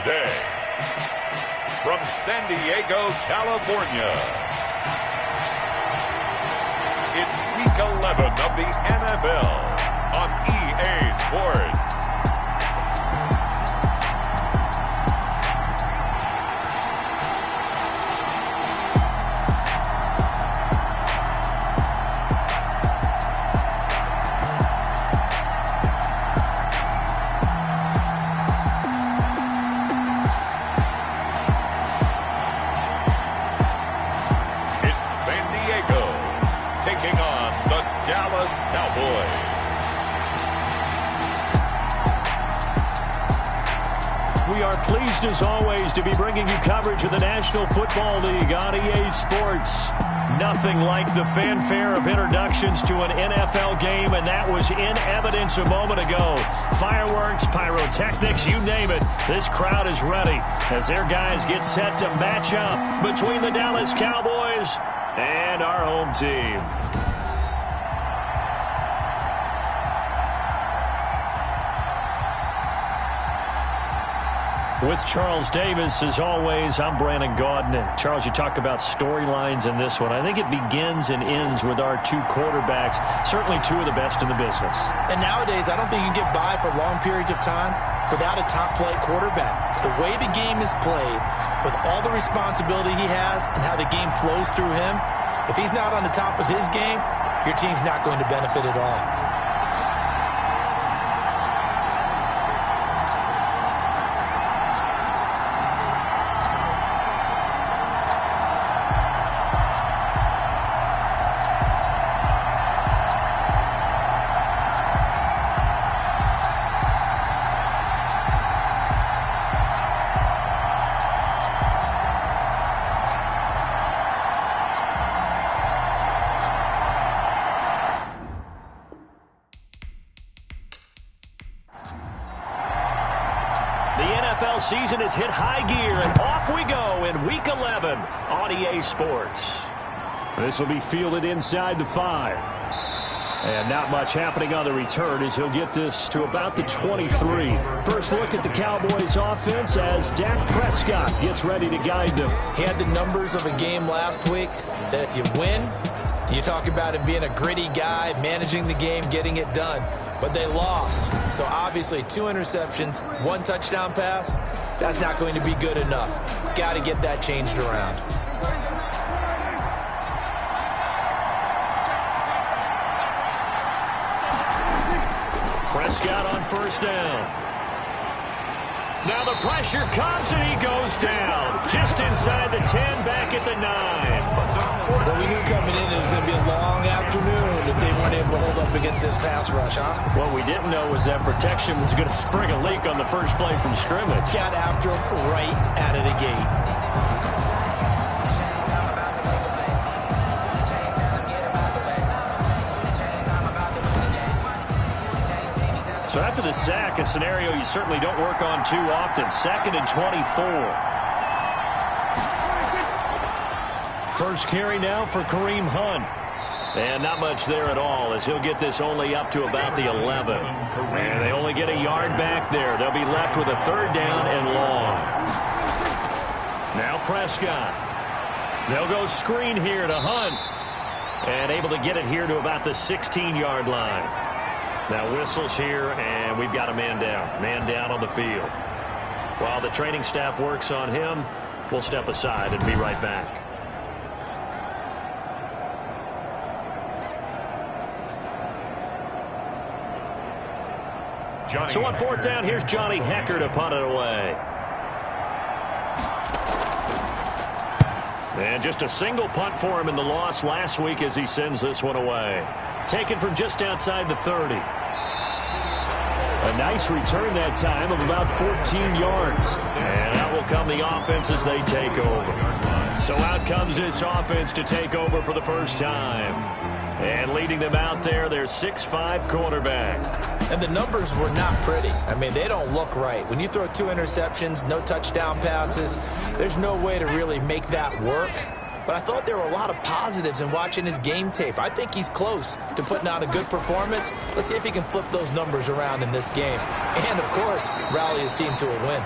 today, from San Diego, California, it's Week 11 of the NFL on EA Sports. Cowboys. We are pleased as always to be bringing you coverage of the National Football League on EA Sports. Nothing like the fanfare of introductions to an NFL game, and that was in evidence a moment ago. Fireworks, pyrotechnics, you name it. This crowd is ready as their guys get set to match up between the Dallas Cowboys and our home team. With Charles Davis, as always, I'm Brandon Gaudin. Charles, you talk about storylines in this one. I think it begins and ends with our two quarterbacks, certainly two of the best in the business. And nowadays, I don't think you can get by for long periods of time without a top-flight quarterback. The way the game is played, with all the responsibility he has and how the game flows through him, if he's not on the top of his game, your team's not going to benefit at all. Season has hit high gear, and off we go in Week 11 on EA Sports. This will be fielded inside the 5. And not much happening on the return as he'll get this to about the 23. First look at the Cowboys offense as Dak Prescott gets ready to guide them. He had the numbers of a game last week that if you win, you talk about him being a gritty guy, managing the game, getting it done. But they lost. So obviously 2 interceptions, 1 touchdown pass, that's not going to be good enough. Got to get that changed around. Prescott on first down. Now the pressure comes and he goes down. Just inside the 10, back at the 9. Well, we knew coming in it was going to be a long afternoon if they weren't able to hold up against this pass rush, huh? What we didn't know was that protection was going to spring a leak on the first play from scrimmage. Got after him right out of the gate. So after the sack, a scenario you certainly don't work on too often. 2nd and 24. First carry now for Kareem Hunt. And not much there at all as he'll get this only up to about the 11. And they only get a yard back there. They'll be left with a 3rd down and long. Now Prescott. They'll go screen here to Hunt. And able to get it here to about the 16-yard line. Now whistles here, and we've got a man down. Man down on the field. While the training staff works on him, we'll step aside and be right back. So on 4th down, here's Johnny Hecker to punt it away. And just a single punt for him in the loss last week as he sends this one away. Taken from just outside the 30. A nice return that time of about 14 yards. And out will come the offense as they take over. So out comes this offense to take over for the first time. And leading them out there, their 6'5" quarterback. And the numbers were not pretty. I mean, they don't look right. When you throw 2 interceptions, no touchdown passes, there's no way to really make that work. But I thought there were a lot of positives in watching his game tape. I think he's close to putting out a good performance. Let's see if he can flip those numbers around in this game. And, of course, rally his team to a win.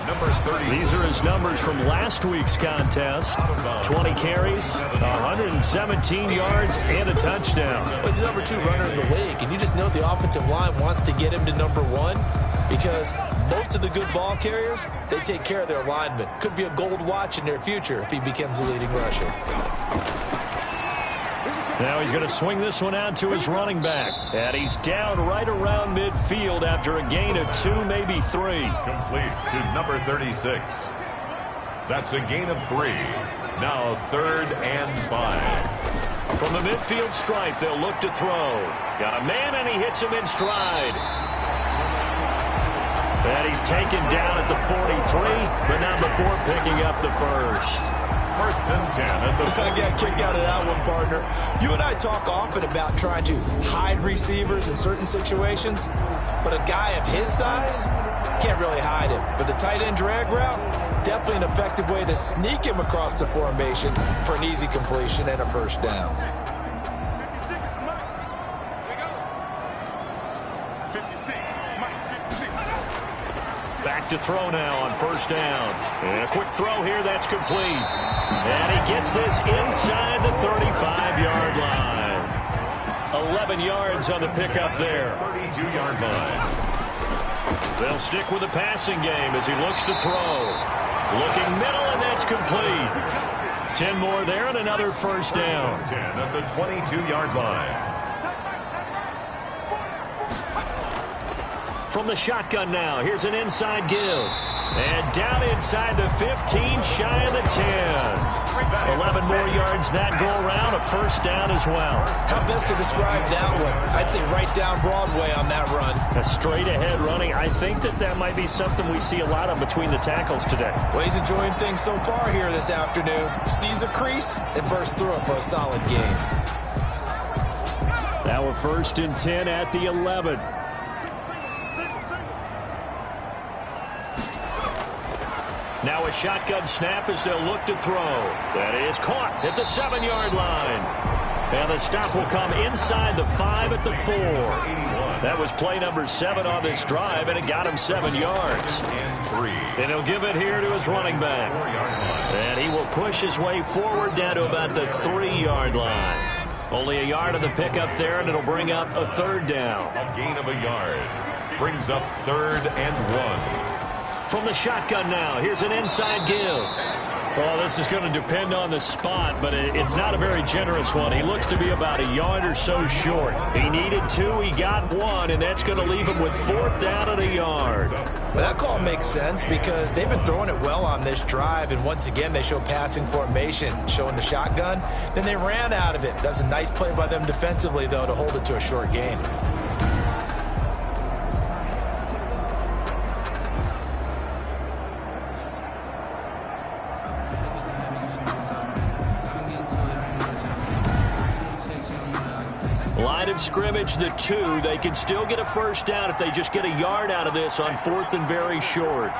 number 30. These are his numbers from last week's contest. 20 carries, 117 yards, and a touchdown. Well, he's the number 2 runner in the league, and you just know the offensive line wants to get him to number 1 because most of the good ball carriers, they take care of their linemen. Could be a gold watch in their future if he becomes the leading rusher. Now he's going to swing this one out to his running back. And he's down right around midfield after a gain of 2, maybe 3. Complete to number 36. That's a gain of 3. Now 3rd and 5. From the midfield stripe, they'll look to throw. Got a man, and he hits him in stride. And he's taken down at the 43, but not before picking up the first. 1st and 10 at the I got kicked out of that one, partner. You and I talk often about trying to hide receivers in certain situations, but a guy of his size can't really hide him. But the tight end drag route, definitely an effective way to sneak him across the formation for an easy completion and a first down. Back to throw now on 1st down. And a quick throw here, that's complete. And he gets this inside the 35-yard line. 11 yards on the pickup there. 32-yard line. They'll stick with the passing game as he looks to throw. Looking middle, and that's complete. 10 more there and another first down. 10 at the 22-yard line. From the shotgun now, here's an inside give. And down inside the 15, shy of the 10. 11 more yards that go around, a first down as well. How best to describe that one? I'd say right down Broadway on that run. A straight ahead running. I think that might be something we see a lot of between the tackles today. Well, he's enjoying things so far here this afternoon. Sees a crease and bursts through it for a solid gain. Now a 1st and 10 at the 11. Now a shotgun snap as they'll look to throw. That is caught at the 7-yard line. And the stop will come inside the 5 at the 4. That was play number 7 on this drive, and it got him 7 yards. And he'll give it here to his running back. And he will push his way forward down to about the 3-yard line. Only a yard on the pickup there, and it'll bring up a 3rd down. A gain of a yard. Brings up 3rd and 1. From the shotgun now, here's an inside give. Well, this is going to depend on the spot, but it's not a very generous one. He looks to be about a yard or so short. He needed 2, he got 1, and that's going to leave him with 4th down at a yard. Well, that call makes sense because they've been throwing it well on this drive, and once again, they show passing formation, showing the shotgun. Then they ran out of it. That was a nice play by them defensively, though, to hold it to a short gain. Line of scrimmage, the 2. They can still get a first down if they just get a yard out of this on 4th and very short.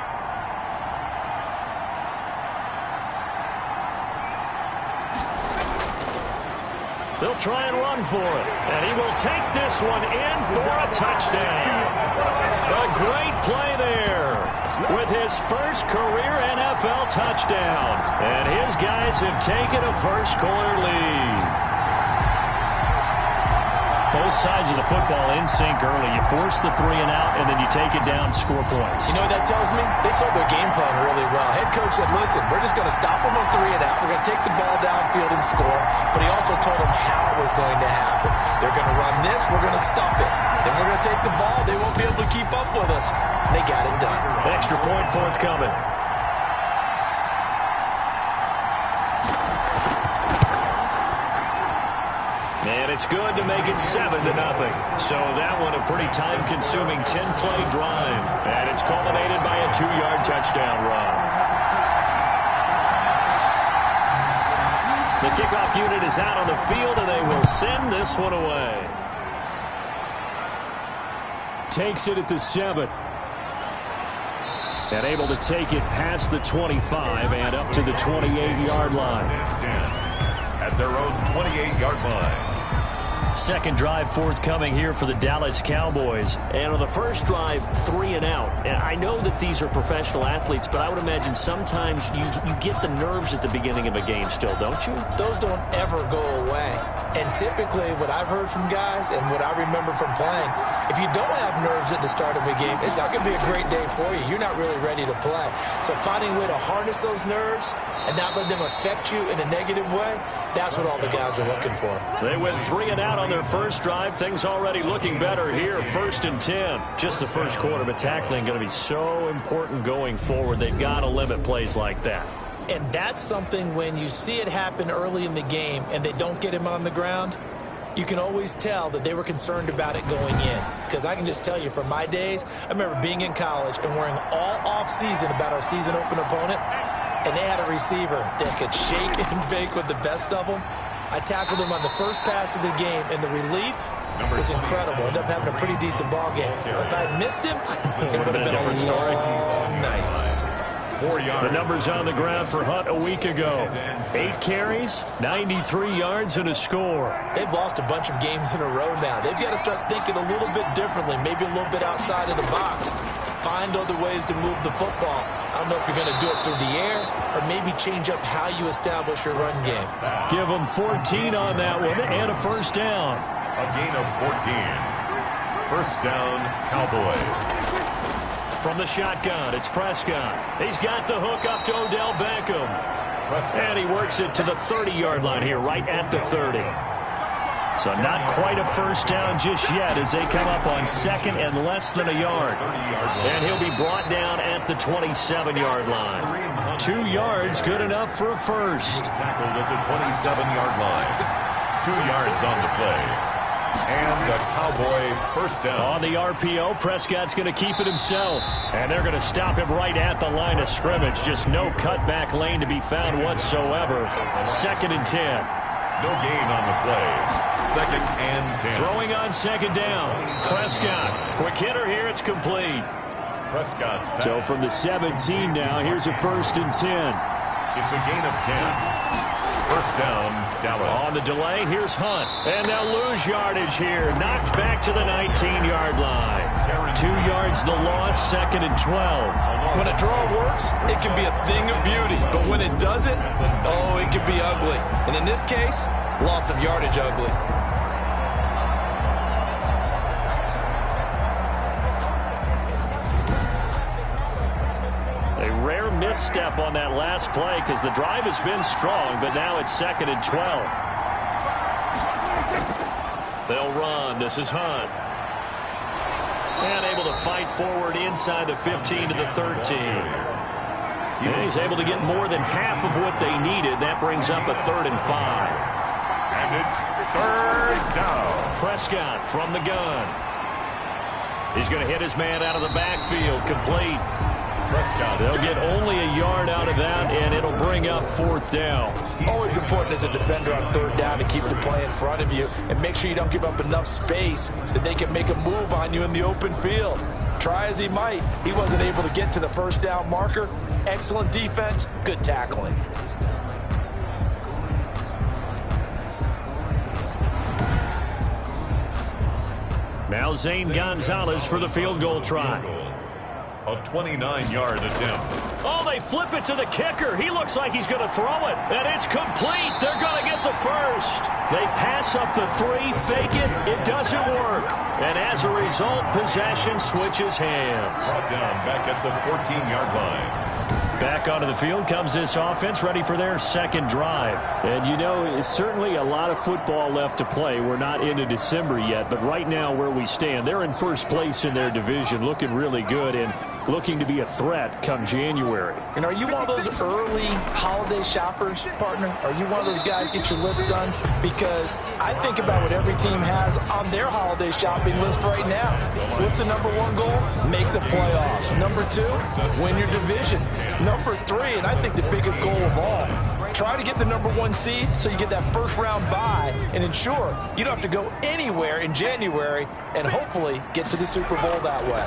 They'll try and run for it. And he will take this one in for a touchdown. A great play there with his first career NFL touchdown. And his guys have taken a first-quarter lead. Both sides of the football in sync early. You force the 3 and out, and then you take it down, score points. You know what that tells me? They saw their game plan really well. Head coach said, listen, we're just going to stop them on 3 and out. We're going to take the ball downfield and score. But he also told them how it was going to happen. They're going to run this. We're going to stop it. Then we're going to take the ball. They won't be able to keep up with us. And they got it done. Extra point forthcoming. And it's good to make it 7-0. So that one a pretty time-consuming 10-play drive. And it's culminated by a 2-yard touchdown run. The kickoff unit is out on the field, and they will send this one away. Takes it at the 7. And able to take it past the 25 and up to the 28-yard line. At their own 28-yard line. Second drive forthcoming here for the Dallas Cowboys. And on the first drive, 3 and out. And I know that these are professional athletes, but I would imagine sometimes you get the nerves at the beginning of a game still, don't you? Those don't ever go away. And typically what I've heard from guys and what I remember from playing, if you don't have nerves at the start of a game, it's not going to be a great day for you. You're not really ready to play. So finding a way to harness those nerves and not let them affect you in a negative way, that's what all the guys are looking for. They went 3 and out on their first drive. Things already looking better here. 1st and 10. Just the first quarter, but tackling going to be so important going forward. They've got to limit plays like that. And that's something when you see it happen early in the game and they don't get him on the ground, you can always tell that they were concerned about it going in. Because I can just tell you from my days, I remember being in college and worrying all off-season about our season open opponent, and they had a receiver that could shake and bake with the best of them. I tackled him on the first pass of the game, and the relief was incredible. Ended up having a pretty decent ball game. But if I had missed him, it would have been a different story. Night. The numbers on the ground for Hunt a week ago. 8 carries, 93 yards, and a score. They've lost a bunch of games in a row now. They've got to start thinking a little bit differently, maybe a little bit outside of the box. Find other ways to move the football. I don't know if you're going to do it through the air or maybe change up how you establish your run game. Give them 14 on that one and a first down. A gain of 14. First down, Cowboys. From the shotgun, it's Prescott. He's got the hook up to Odell Beckham. And he works it to the 30-yard line here, right at the 30. So not quite a first down just yet as they come up on 2nd and less than a yard. And he'll be brought down at the 27-yard line. 2 yards, good enough for a first. Tackled at the 27-yard line. 2 yards on the play. And the Cowboy first down. On the RPO, Prescott's going to keep it himself. And they're going to stop him right at the line of scrimmage. Just no cutback lane to be found whatsoever. 2nd and 10. No gain on the play. 2nd and 10. Throwing on 2nd down. Prescott. Quick hitter here. It's complete. Prescott's pass. So from the 17 now, here's a 1st and 10. It's a gain of 10. First down, Dallas. On the delay, here's Hunt. And they'll lose yardage here. Knocked back to the 19-yard line. 2 yards the loss, 2nd and 12. When a draw works, it can be a thing of beauty. But when it doesn't, oh, it can be ugly. And in this case, loss of yardage ugly. Misstep on that last play because the drive has been strong, but now it's 2nd and 12. They'll run. This is Hunt. And able to fight forward inside the 15 to the 13. And he's able to get more than half of what they needed. That brings up a 3rd and 5. And it's 3rd down. Prescott from the gun. He's going to hit his man out of the backfield. Complete. Prescott. They'll get only a yard out of that, and it'll bring up 4th down. Always important as a defender on 3rd down to keep the play in front of you and make sure you don't give up enough space that they can make a move on you in the open field. Try as he might, he wasn't able to get to the first down marker. Excellent defense, good tackling. Now Zane Gonzalez for the field goal try. A 29-yard attempt. Oh, they flip it to the kicker. He looks like he's going to throw it. And it's complete. They're going to get the first. They pass up the 3, fake it. It doesn't work. And as a result, possession switches hands. Brought down back at the 14-yard line. Back onto the field comes this offense, ready for their 2nd drive. And, you know, it's certainly a lot of football left to play. We're not into December yet, but right now where we stand, they're in first place in their division, looking really good and looking to be a threat come January. And are you one of those early holiday shoppers, partner? Are you one of those guys get your list done? Because I think about what every team has on their holiday shopping list right now. What's the number 1 goal? Make the playoffs. Number 2, win your division. Number 3, and I think the biggest goal of all, try to get the number 1 seed so you get that first round bye and ensure you don't have to go anywhere in January and hopefully get to the Super Bowl that way.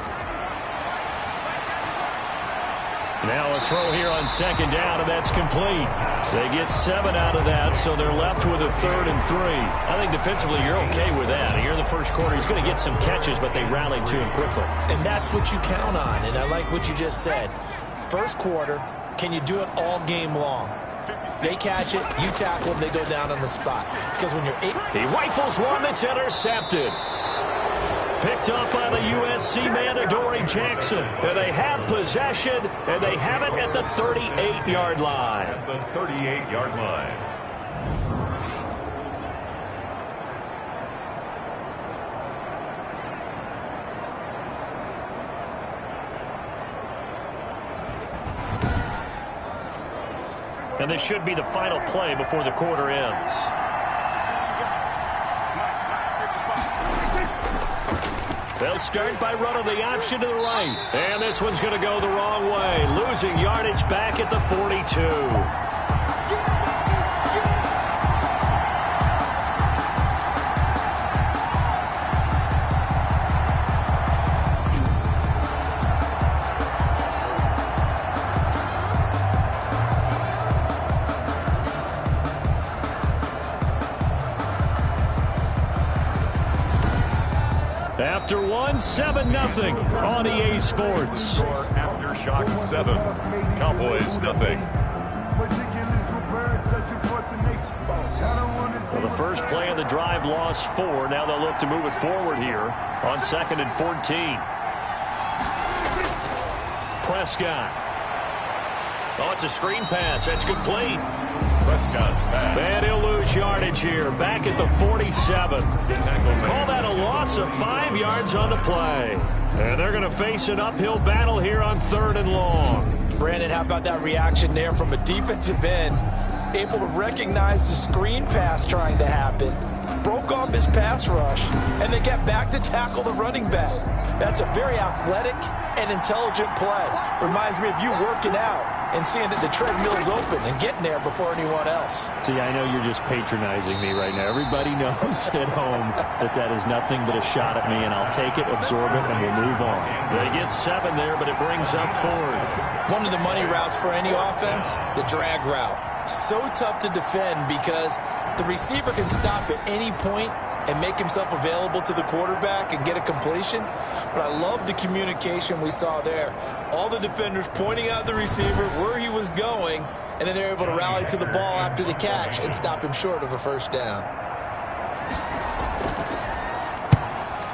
Now a throw here on second down, and that's complete. They get 7 out of that, so they're left with a 3rd and 3. I think defensively you're okay with that. Here in the first quarter, he's going to get some catches, but they rallied to him quickly. And that's what you count on, and I like what you just said. First quarter, can you do it all game long? They catch it, you tackle them, they go down on the spot. Because when you're he rifles one that's intercepted. Picked up by the USC man, Adoree Jackson. And they have possession, and they have it at the 38-yard line. At the 38-yard line. And this should be the final play before the quarter ends. They'll start by running the option to the right. And this one's going to go the wrong way. Losing yardage back at the 42. After 7-0 on EA Sports. Aftershocks 7, Cowboys nothing. Well, the first play of the drive lost 4. Now they'll look to move it forward here on 2nd and 14. Prescott. Oh, it's a screen pass. That's complete. Prescott's pass. And he'll lose yardage here. Back at the 47. Call that a loss of 5 yards on the play. And they're going to face an uphill battle here on 3rd and long. Brandon, how about that reaction there from a defensive end? Able to recognize the screen pass trying to happen. Broke off his pass rush. And then get back to tackle the running back. That's a very athletic and intelligent play. Reminds me of you working out and seeing that the treadmill's open and getting there before anyone else. See, I know you're just patronizing me right now. Everybody knows at home that that is nothing but a shot at me, and I'll take it, absorb it, and we'll move on. They get 7 there, but it brings up 4th. One of the money routes for any offense, the drag route. So tough to defend because the receiver can stop at any point and make himself available to the quarterback and get a completion. But I love the communication we saw there. All the defenders pointing out the receiver where he was going, and then they're able to rally to the ball after the catch and stop him short of a first down.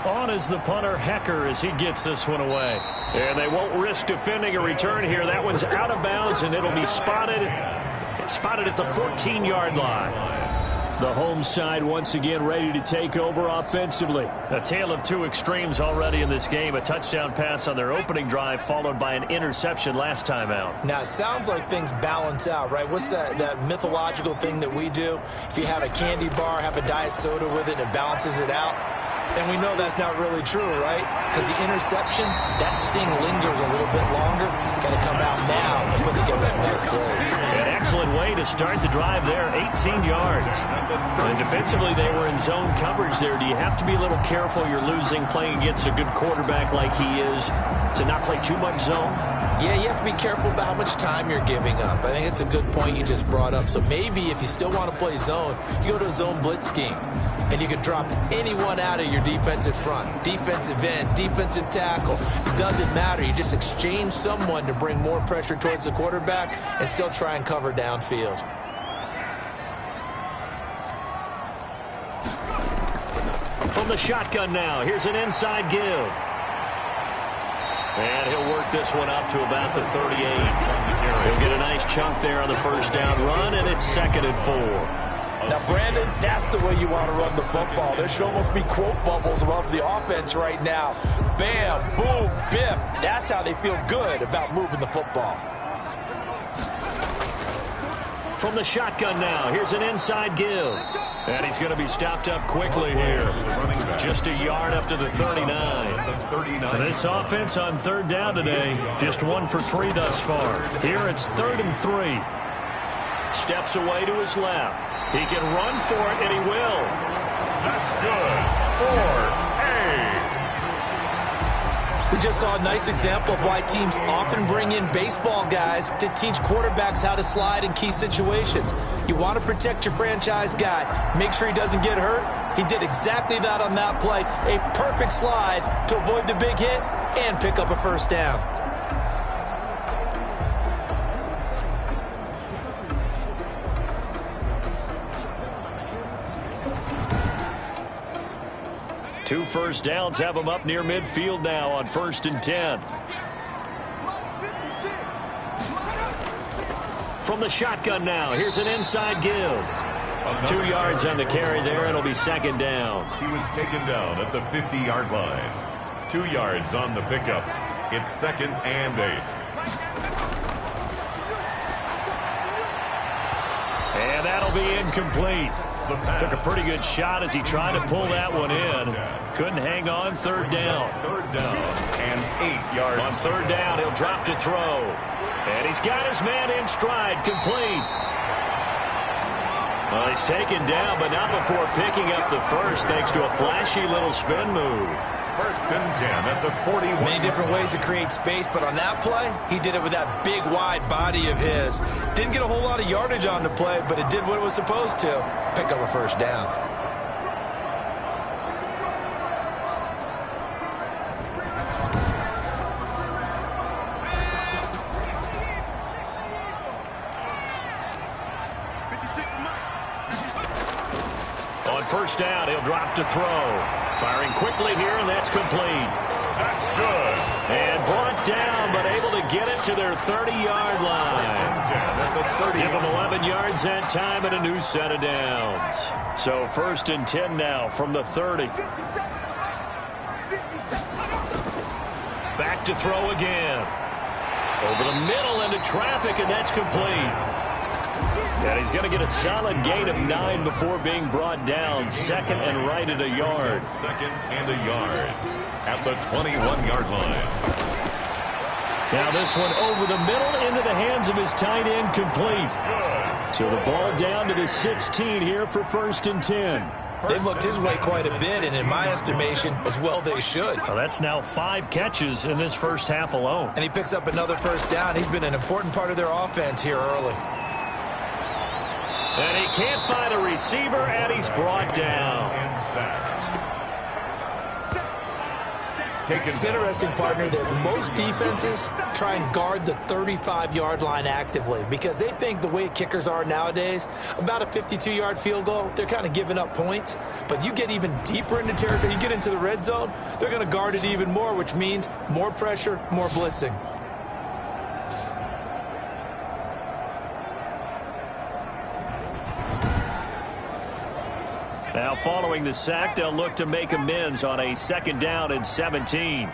On is the punter, Hecker, as he gets this one away. And they won't risk defending a return here. That one's out of bounds, and it'll be spotted at the 14-yard line. The home side once again ready to take over offensively. A tale of 2 extremes already in this game. A touchdown pass on their opening drive followed by an interception last time out. Now, it sounds like things balance out, right? What's that mythological thing that we do? If you have a candy bar, have a diet soda with it, it balances it out. And we know that's not really true, right? Because the interception, that sting lingers a little bit longer. Got to come out now and put together some nice plays. An excellent way to start the drive there, 18 yards. And defensively, they were in zone coverage there. Do you have to be a little careful? You're losing, playing against a good quarterback like he is, to not play too much zone? Yeah, you have to be careful about how much time you're giving up. I think it's a good point you just brought up. So maybe if you still want to play zone, you go to a zone blitz scheme. And you can drop anyone out of your defensive front, defensive end, defensive tackle. It doesn't matter. You just exchange someone to bring more pressure towards the quarterback and still try and cover downfield. From the shotgun now, here's an inside give. And he'll work this one up to about the 38. He'll get a nice chunk there on the first down run, and it's 2nd and 4. Now, Brandon, that's the way you want to run the football. There should almost be quote bubbles above the offense right now. Bam, boom, biff. That's how they feel good about moving the football. From the shotgun now, here's an inside give. And he's going to be stopped up quickly here. Just a yard up to the 39. And this offense on 3rd down today, just 1 for 3 thus far. Here it's 3rd and 3. Steps away to his left. He can run for it, and he will. That's good. 4A. The just saw a nice example of why teams often bring in baseball guys to teach quarterbacks how to slide in key situations. You want to protect your franchise guy. Make sure he doesn't get hurt. He did exactly that on that play. A perfect slide to avoid the big hit and pick up a first down. Two first downs have them up near midfield now on 1st and 10. From the shotgun now, here's an inside give. 2 yards on the carry there. It'll be 2nd down. He was taken down at the 50-yard line. 2 yards on the pickup. It's 2nd and 8. And that'll be incomplete. Took a pretty good shot as he tried to pull that one in. Couldn't hang on. 3rd down. 3rd down and 8 yards. On 3rd down, he'll drop to throw. And he's got his man in stride. Complete. Well, he's taken down, but not before picking up the first, thanks to a flashy little spin move. 1st and 10 at the 41. Many different ways to create space, but on that play, he did it with that big, wide body of his. Didn't get a whole lot of yardage on the play, but it did what it was supposed to. Pick up a first down. On 1st down, he'll drop to throw. Firing quickly here, and that's complete. That's good. And brought down, but able to get it to their 30-yard line. Give them 11 yards that time and a new set of downs. So 1st and 10 now from the 30. Back to throw again. Over the middle into traffic, and that's complete. And he's going to get a solid gain of 9 before being brought down. 2nd and right at a yard. 2nd and a yard at the 21-yard line. Now this one over the middle into the hands of his tight end, complete. So the ball down to the 16 here for 1st and 10. They've looked his way quite a bit, and in my estimation, as well they should. Well, that's now 5 catches in this first half alone. And he picks up another first down. He's been an important part of their offense here early. And he can't find a receiver, and he's brought down. And sacked. It's interesting, partner, that most defenses try and guard the 35-yard line actively because they think the way kickers are nowadays, about a 52-yard field goal, they're kind of giving up points. But you get even deeper into territory, you get into the red zone, they're going to guard it even more, which means more pressure, more blitzing. Now, following the sack, they'll look to make amends on a 2nd down and 17.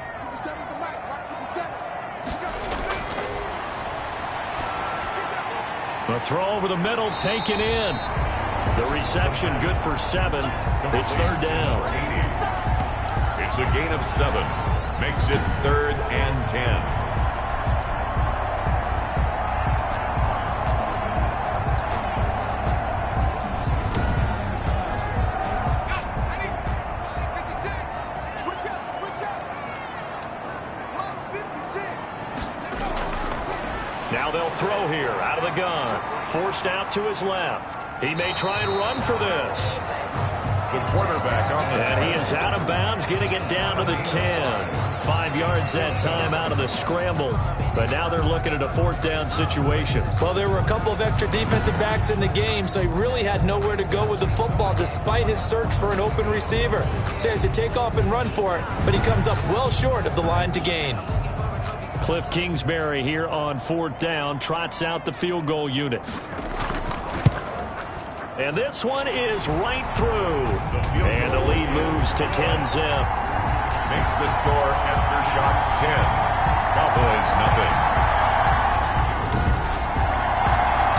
The throw over the middle taken in. The reception good for 7. It's 3rd down. It's a gain of 7. Makes it 3rd and 10. Now they'll throw here out of the gun. Forced out to his left. He may try and run for this. The quarterback on the And he is out of bounds, getting it down to the 10. 5 yards that time out of the scramble. But now they're looking at a 4th down situation. Well, there were a couple of extra defensive backs in the game, so he really had nowhere to go with the football despite his search for an open receiver. So he has to take off and run for it, but he comes up well short of the line to gain. Cliff Kingsbury here on 4th down, trots out the field goal unit. And this one is right through. And the lead moves to 10-zip. Makes the score Aftershocks 10. Cowboys nothing.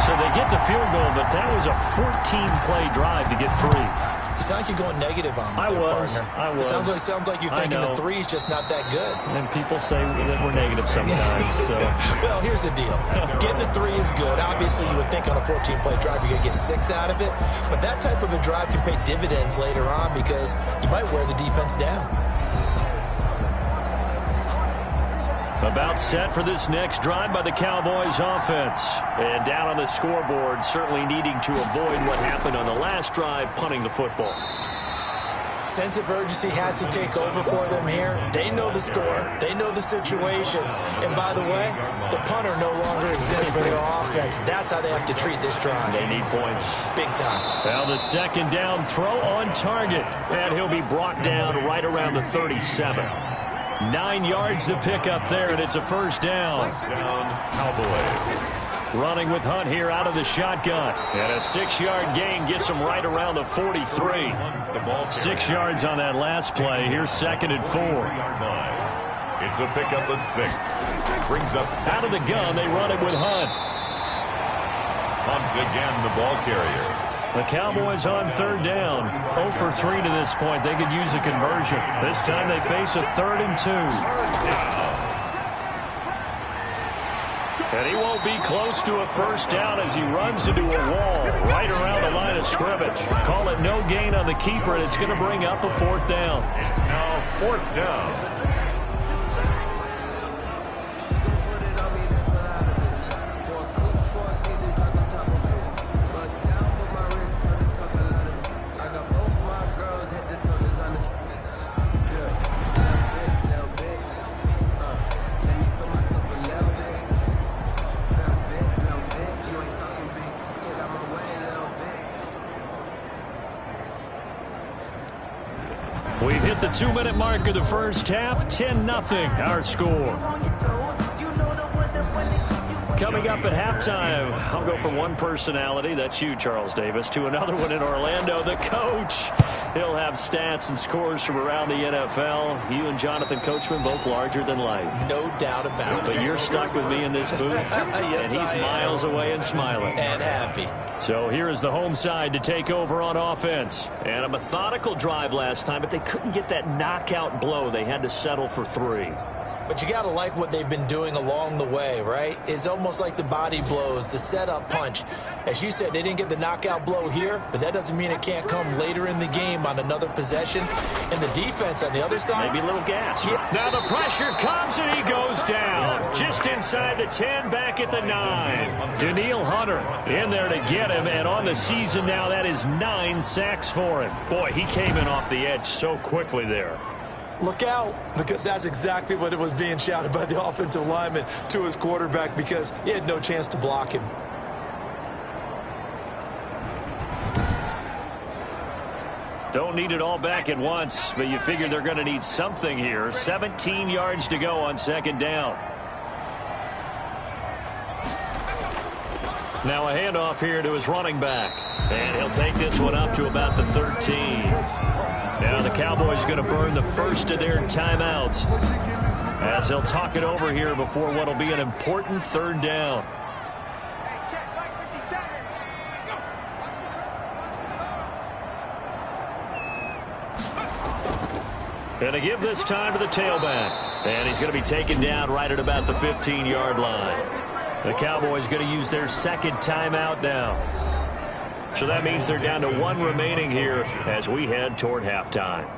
So they get the field goal, but that was a 14-play drive to get 3. You sound like you're going negative on me. I was. It sounds like you're thinking the 3 is just not that good. And people say that we're negative sometimes. So. Well, here's the deal. Getting the 3 is good. Obviously, you would think on a 14-play drive you're going to get 6 out of it. But that type of a drive can pay dividends later on because you might wear the defense down. About set for this next drive by the Cowboys offense. And down on the scoreboard, certainly needing to avoid what happened on the last drive, punting the football. Sense of urgency has to take over for them here. They know the score. They know the situation. And by the way, the punter no longer exists for their offense. That's how they have to treat this drive. They need points. Big time. Now the second down throw on target. And he'll be brought down right around the 37. 9 yards to pick up there, and it's a first down. Cowboys. Running with Hunt here out of the shotgun. And a 6-yard gain gets him right around the 43. 6 yards on that last play. Here's 2nd and 4. It's a pickup of 6. Brings up 7. Out of the gun, they run it with Hunt. Hunt again, the ball carrier. The Cowboys on 3rd down. 0 for 3 to this point. They could use a conversion. This time they face a 3rd and 2. And he won't be close to a first down as he runs into a wall right around the line of scrimmage. Call it no gain on the keeper, and it's going to bring up a 4th down. It's now 4th down. We've hit the 2-minute mark of the first half. 10-0 our score. Coming up at halftime, I'll go from one personality, that's you, Charles Davis, to another one in Orlando, the coach. He'll have stats and scores from around the NFL. You and Jonathan Coachman, both larger than life. No doubt about it. But you're stuck with me in this booth, yes, and he's miles away and smiling. And happy. So here is the home side to take over on offense. And a methodical drive last time, but they couldn't get that knockout blow. They had to settle for 3. But you got to like what they've been doing along the way, right? It's almost like the body blows, the setup punch. As you said, they didn't get the knockout blow here, but that doesn't mean it can't come later in the game on another possession. And the defense on the other side. Maybe a little gas. Yeah. Now the pressure comes and he goes down. Just inside the 10, back at the 9. Danielle Hunter in there to get him. And on the season now, that is 9 sacks for him. Boy, he came in off the edge so quickly there. Look out, because that's exactly what it was being shouted by the offensive lineman to his quarterback, because he had no chance to block him. Don't need it all back at once, but you figure they're going to need something here. 17 yards to go on 2nd down. Now a handoff here to his running back. And he'll take this one up to about the 13. Now the Cowboys going to burn the first of their timeouts as they'll talk it over here before what will be an important 3rd down. And to give this time to the tailback. And he's going to be taken down right at about the 15-yard line. The Cowboys going to use their 2nd timeout now. So that means they're down to 1 remaining here as we head toward halftime.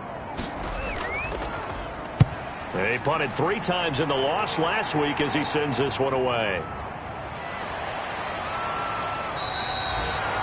They punted 3 times in the loss last week as he sends this one away.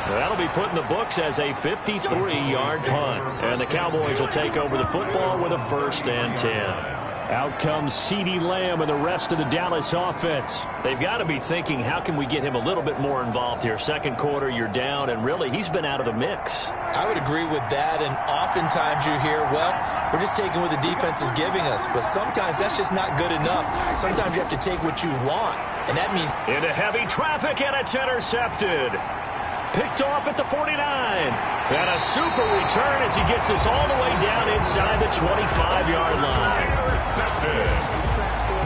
That'll be put in the books as a 53-yard punt. And the Cowboys will take over the football with a 1st and 10. Out comes CeeDee Lamb and the rest of the Dallas offense. They've got to be thinking, how can we get him a little bit more involved here? 2nd quarter, you're down, and really, he's been out of the mix. I would agree with that, and oftentimes you hear, well, we're just taking what the defense is giving us. But sometimes that's just not good enough. Sometimes you have to take what you want, and that means... Into heavy traffic, and it's intercepted. Picked off at the 49. And a super return as he gets this all the way down inside the 25-yard line.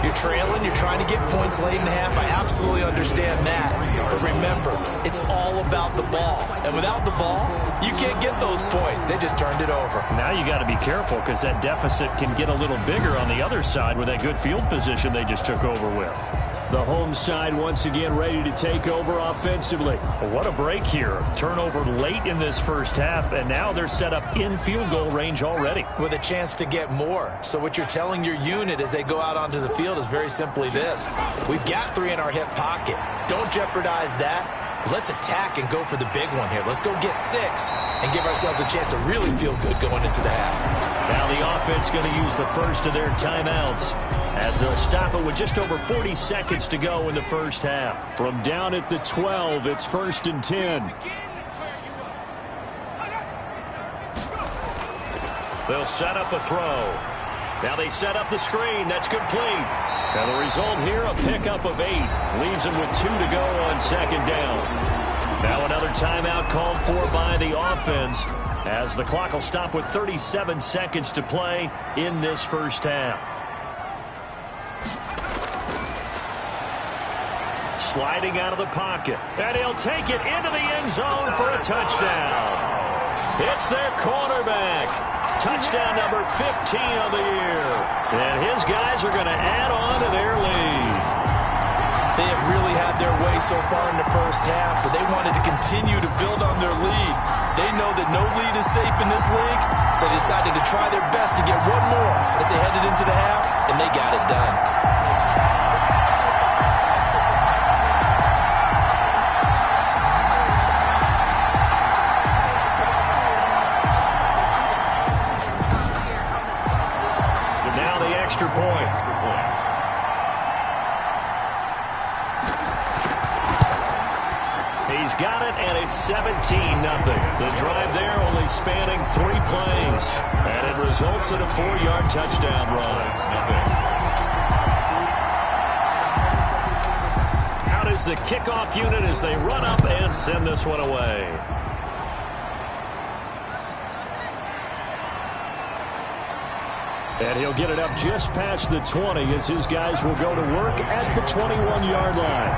You're trailing, you're trying to get points late in half. I absolutely understand that. But remember, it's all about the ball. And without the ball, you can't get those points. They just turned it over. Now you got to be careful because that deficit can get a little bigger on the other side with that good field position they just took over with. The home side once again ready to take over offensively. What a break here. Turnover late in this first half, and now they're set up in field goal range already. With a chance to get more. So what you're telling your unit as they go out onto the field field is very simply this. We've got 3 in our hip pocket. Don't jeopardize that. Let's attack and go for the big one here. Let's go get 6 and give ourselves a chance to really feel good going into the half. Now the offense going to use the first of their timeouts as they'll stop it with just over 40 seconds to go in the first half. From down at the 12, it's 1st and 10. They'll set up a throw. Now they set up the screen. That's complete. Now the result here, a pickup of 8. Leaves them with 2 to go on 2nd down. Now another timeout called for by the offense as the clock will stop with 37 seconds to play in this first half. Sliding out of the pocket. And he'll take it into the end zone for a touchdown. It's their cornerback. Touchdown number 15 of the year. And his guys are going to add on to their lead. They have really had their way so far in the first half, but they wanted to continue to build on their lead. They know that no lead is safe in this league, so they decided to try their best to get one more as they headed into the half, and they got it done. Extra point. He's got it, and it's 17-0. The drive there only spanning 3 plays, and it results in a 4-yard touchdown run. Out is the kickoff unit as they run up and send this one away. And he'll get it up just past the 20 as his guys will go to work at the 21-yard line.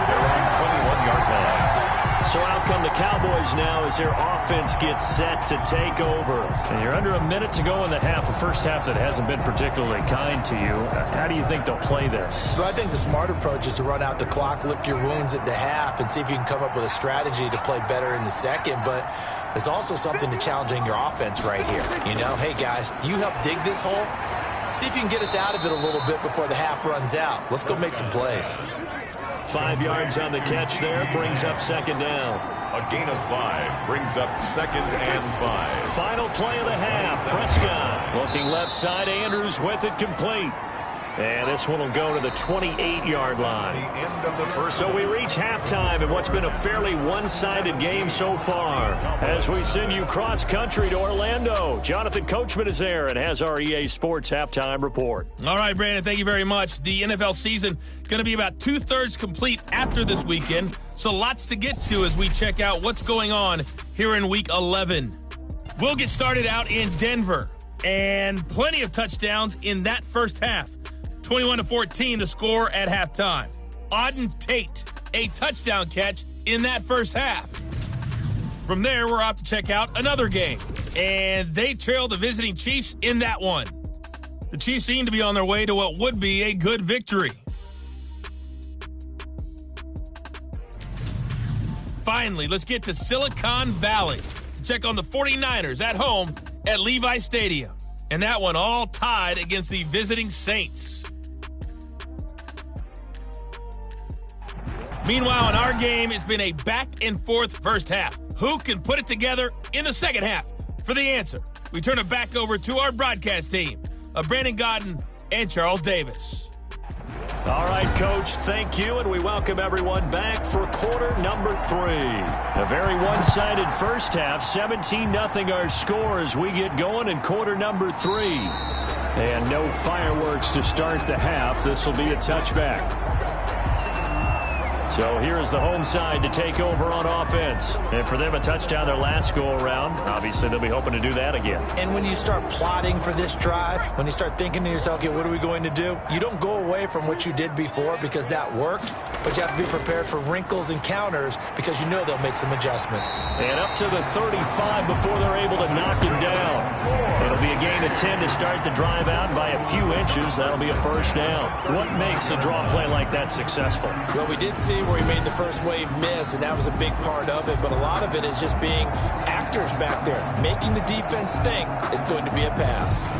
They're on 21-yard line. So out come the Cowboys now as their offense gets set to take over. And you're under a minute to go in the half, a first half that hasn't been particularly kind to you. How do you think they'll play this? Well, I think the smart approach is to run out the clock, lick your wounds at the half, and see if you can come up with a strategy to play better in the second. But there's also something to challenging your offense right here. You know, hey, guys, you help dig this hole. See if you can get us out of it a little bit before the half runs out. Let's go make some plays. 5 yards on the catch there, brings up 2nd down. A gain of 5 brings up 2nd and 5. Final play of the half, Prescott. Looking left side, Andrews with it complete. And this one will go to the 28-yard line. The end of the first. So we reach halftime in what's been a fairly one-sided game so far. As we send you cross-country to Orlando, Jonathan Coachman is there and has our EA Sports halftime report. All right, Brandon, thank you very much. The NFL season going to be about 2/3 complete after this weekend, so lots to get to as we check out what's going on here in Week 11. We'll get started out in Denver, and plenty of touchdowns in that first half. 21-14, the score at halftime. Auden Tate, a touchdown catch in that first half. From there, we're off to check out another game, and they trail the visiting Chiefs in that one. The Chiefs seem to be on their way to what would be a good victory. Finally, let's get to Silicon Valley to check on the 49ers at home at Levi Stadium. And that one all tied against the visiting Saints. Meanwhile, in our game, it's been a back-and-forth first half. Who can put it together in the second half? For the answer, we turn it back over to our broadcast team of Brandon Godden and Charles Davis. All right, Coach, thank you, and we welcome everyone back for quarter number 3. A very one-sided first half, 17-0 our score as we get going in quarter number 3. And no fireworks to start the half. This will be a touchback. So here is the home side to take over on offense. And for them, a touchdown their last go-around. Obviously, they'll be hoping to do that again. And when you start plotting for this drive, when you start thinking to yourself, okay, what are we going to do? You don't go away from what you did before because that worked, but you have to be prepared for wrinkles and counters because you know they'll make some adjustments. And up to the 35 before they're able to knock him down. It'll be a gain of 10 to start the drive out by a few inches. That'll be a first down. What makes a draw play like that successful? Well, we did see where he made the first wave miss, and that was a big part of it, but a lot of it is just being actors back there. Making the defense think it's going to be a pass.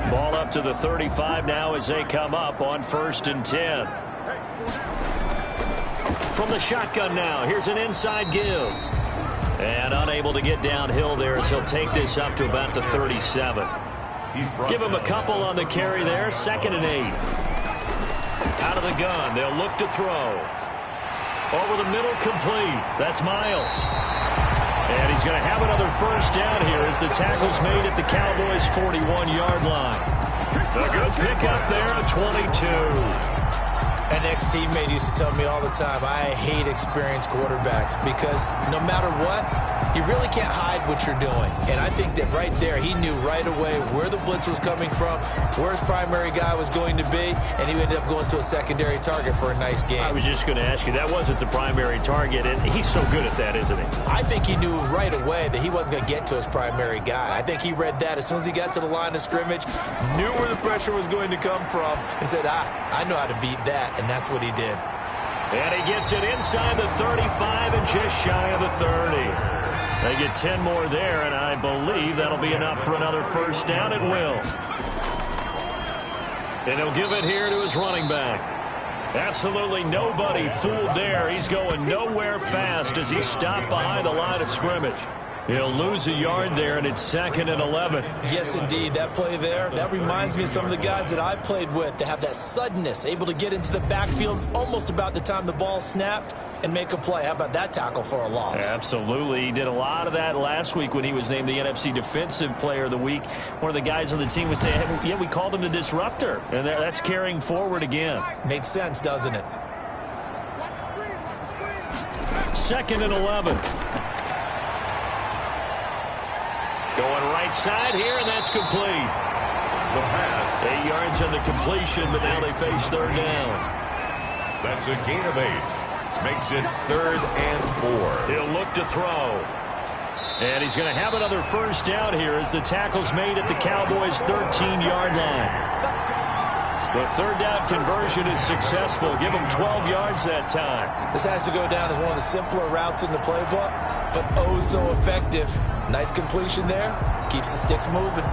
Ball up to the 35 now as they come up on 1st and 10. From the shotgun now, here's an inside give. And unable to get downhill there as he'll take this up to about the 37. Give him a couple on the carry there. 2nd and 8. Out of the gun, they'll look to throw. Over the middle, complete. That's Miles. And he's going to have another first down here as the tackle's made at the Cowboys' 41-yard line. A good pickup there at 22. An ex-teammate used to tell me all the time, I hate experienced quarterbacks because no matter what, you really can't hide what you're doing. And I think that right there, he knew right away where the blitz was coming from, where his primary guy was going to be, and he ended up going to a secondary target for a nice game. I was just going to ask you, that wasn't the primary target, and he's so good at that, isn't he? I think he knew right away that he wasn't going to get to his primary guy. I think he read that as soon as he got to the line of scrimmage, knew where the pressure was going to come from, and said, I know how to beat that. And that's what he did. And he gets it inside the 35 and just shy of the 30. They get 10 more there, and I believe that'll be enough for another first down. It will. And he'll give it here to his running back. Absolutely nobody fooled there. He's going nowhere fast as he stopped behind the line of scrimmage. He'll lose a yard there, and it's 2nd and 11. Yes, indeed. That play there, that reminds me of some of the guys that I played with that have that suddenness, able to get into the backfield almost about the time the ball snapped and make a play. How about that tackle for a loss? Absolutely. He did a lot of that last week when he was named the NFC Defensive Player of the Week. One of the guys on the team was saying, hey, yeah, we called him the disruptor. And that's carrying forward again. Makes sense, doesn't it? 2nd and 11. Going right side here, and that's complete. The pass. 8 yards on the completion, but now they face 3rd down. That's a gain of 8. Makes it 3rd and 4. He'll look to throw. And he's going to have another first down here as the tackle's made at the Cowboys' 13-yard line. The 3rd down conversion is successful. Give him 12 yards that time. This has to go down as one of the simpler routes in the playbook, but oh so effective. Nice completion there. Keeps the sticks moving.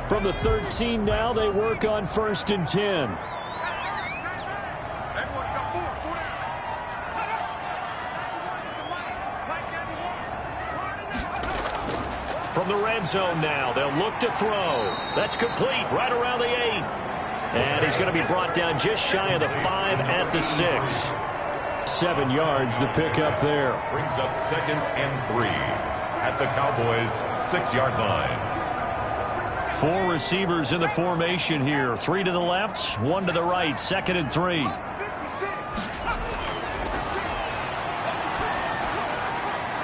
From the 13 now, they work on 1st and 10. From the red zone now, they'll look to throw. That's complete right around the 8. And he's going to be brought down just shy of the 5 at the 6. 7 yards, the pickup there. Brings up 2nd and 3 at the Cowboys' 6-yard line. 4 receivers in the formation here. 3 to the left, 1 to the right. 2nd and 3.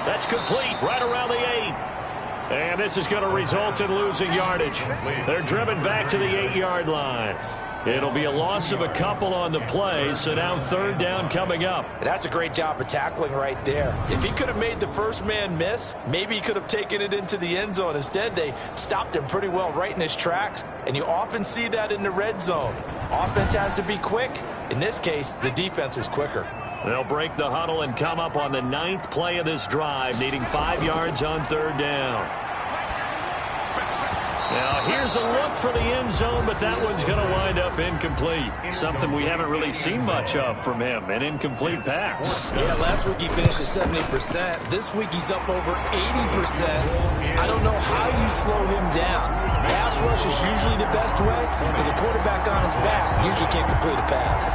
That's complete right around the 8. And this is going to result in losing yardage. They're driven back to the 8-yard line. It'll be a loss of a couple on the play, so now 3rd down coming up. That's a great job of tackling right there. If he could have made the first man miss, maybe he could have taken it into the end zone. Instead, they stopped him pretty well right in his tracks, and you often see that in the red zone. Offense has to be quick. In this case, the defense was quicker. They'll break the huddle and come up on the 9th play of this drive, needing 5 yards on 3rd down. Now, here's a look for the end zone, but that one's going to wind up incomplete. Something we haven't really seen much of from him, an incomplete pass. Yeah, last week he finished at 70%. This week he's up over 80%. I don't know how you slow him down. Pass rush is usually the best way because a quarterback on his back usually can't complete a pass.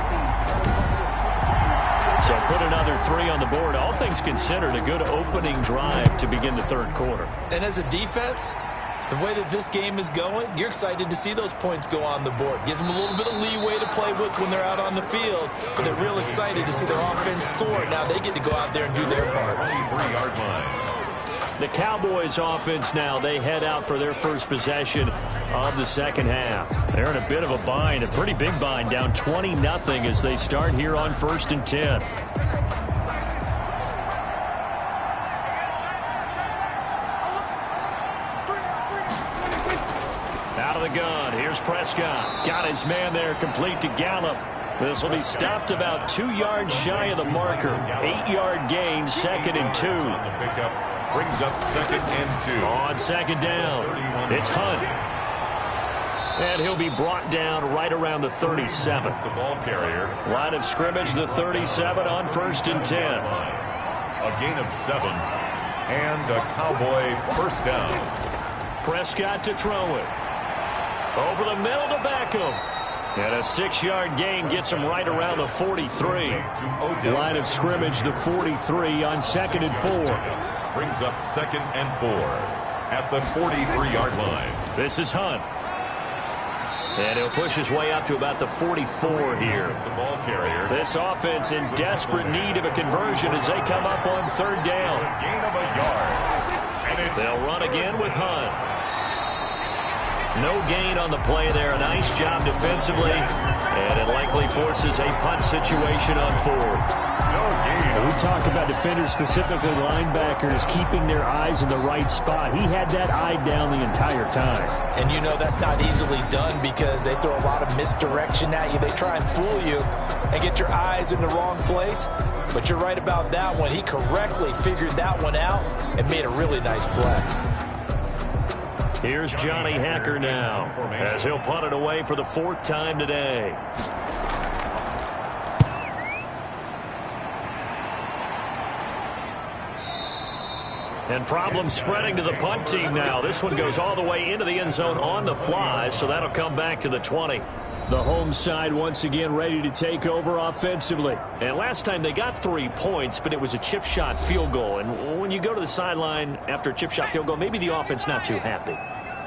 So put another 3 on the board. All things considered, a good opening drive to begin the 3rd quarter. And as a defense, the way that this game is going, you're excited to see those points go on the board. Gives them a little bit of leeway to play with when they're out on the field, but they're real excited to see their offense score. Now they get to go out there and do their part. 23-yard line. The Cowboys offense now, they head out for their first possession of the 2nd half. They're in a bit of a bind, a pretty big bind, down 20-0 as they start here on 1st and 10. Out of the gun, here's Prescott. Got his man there complete to Gallup. This will be stopped about 2 yards shy of the marker. 8-yard gain, 2nd and 2. On the pickup brings up 2nd and 2. On 2nd down, it's Hunt. And he'll be brought down right around the 37. The ball carrier. Line of scrimmage, the 37 on 1st and 10. A gain of 7. And a Cowboy first down. Prescott to throw it. Over the middle to Beckham. And a 6-yard gain gets him right around the 43. Line of scrimmage, the 43 on 2nd and 4. Brings up 2nd and 4 at the 43-yard line. This is Hunt. And he'll push his way up to about the 44 here. The ball carrier. This offense in desperate need of a conversion as they come up on 3rd down. Gain of a yard. And They'll run again with Hunt. No gain on the play there. A nice job defensively. And it likely forces a punt situation on 4th. no gain. We talk about defenders, specifically linebackers, keeping their eyes in the right spot. He had that eye down the entire time. And you know that's not easily done because they throw a lot of misdirection at you. They try and fool you and get your eyes in the wrong place. But you're right about that one. He correctly figured that one out and made a really nice play. Here's Johnny Hacker now as he'll punt it away for the 4th time today. And problems spreading to the punt team now. This one goes all the way into the end zone on the fly, so that'll come back to the 20. The home side once again ready to take over offensively. And last time they got 3 points, but it was a chip shot field goal. And when you go to the sideline after a chip shot field goal, maybe the offense not too happy.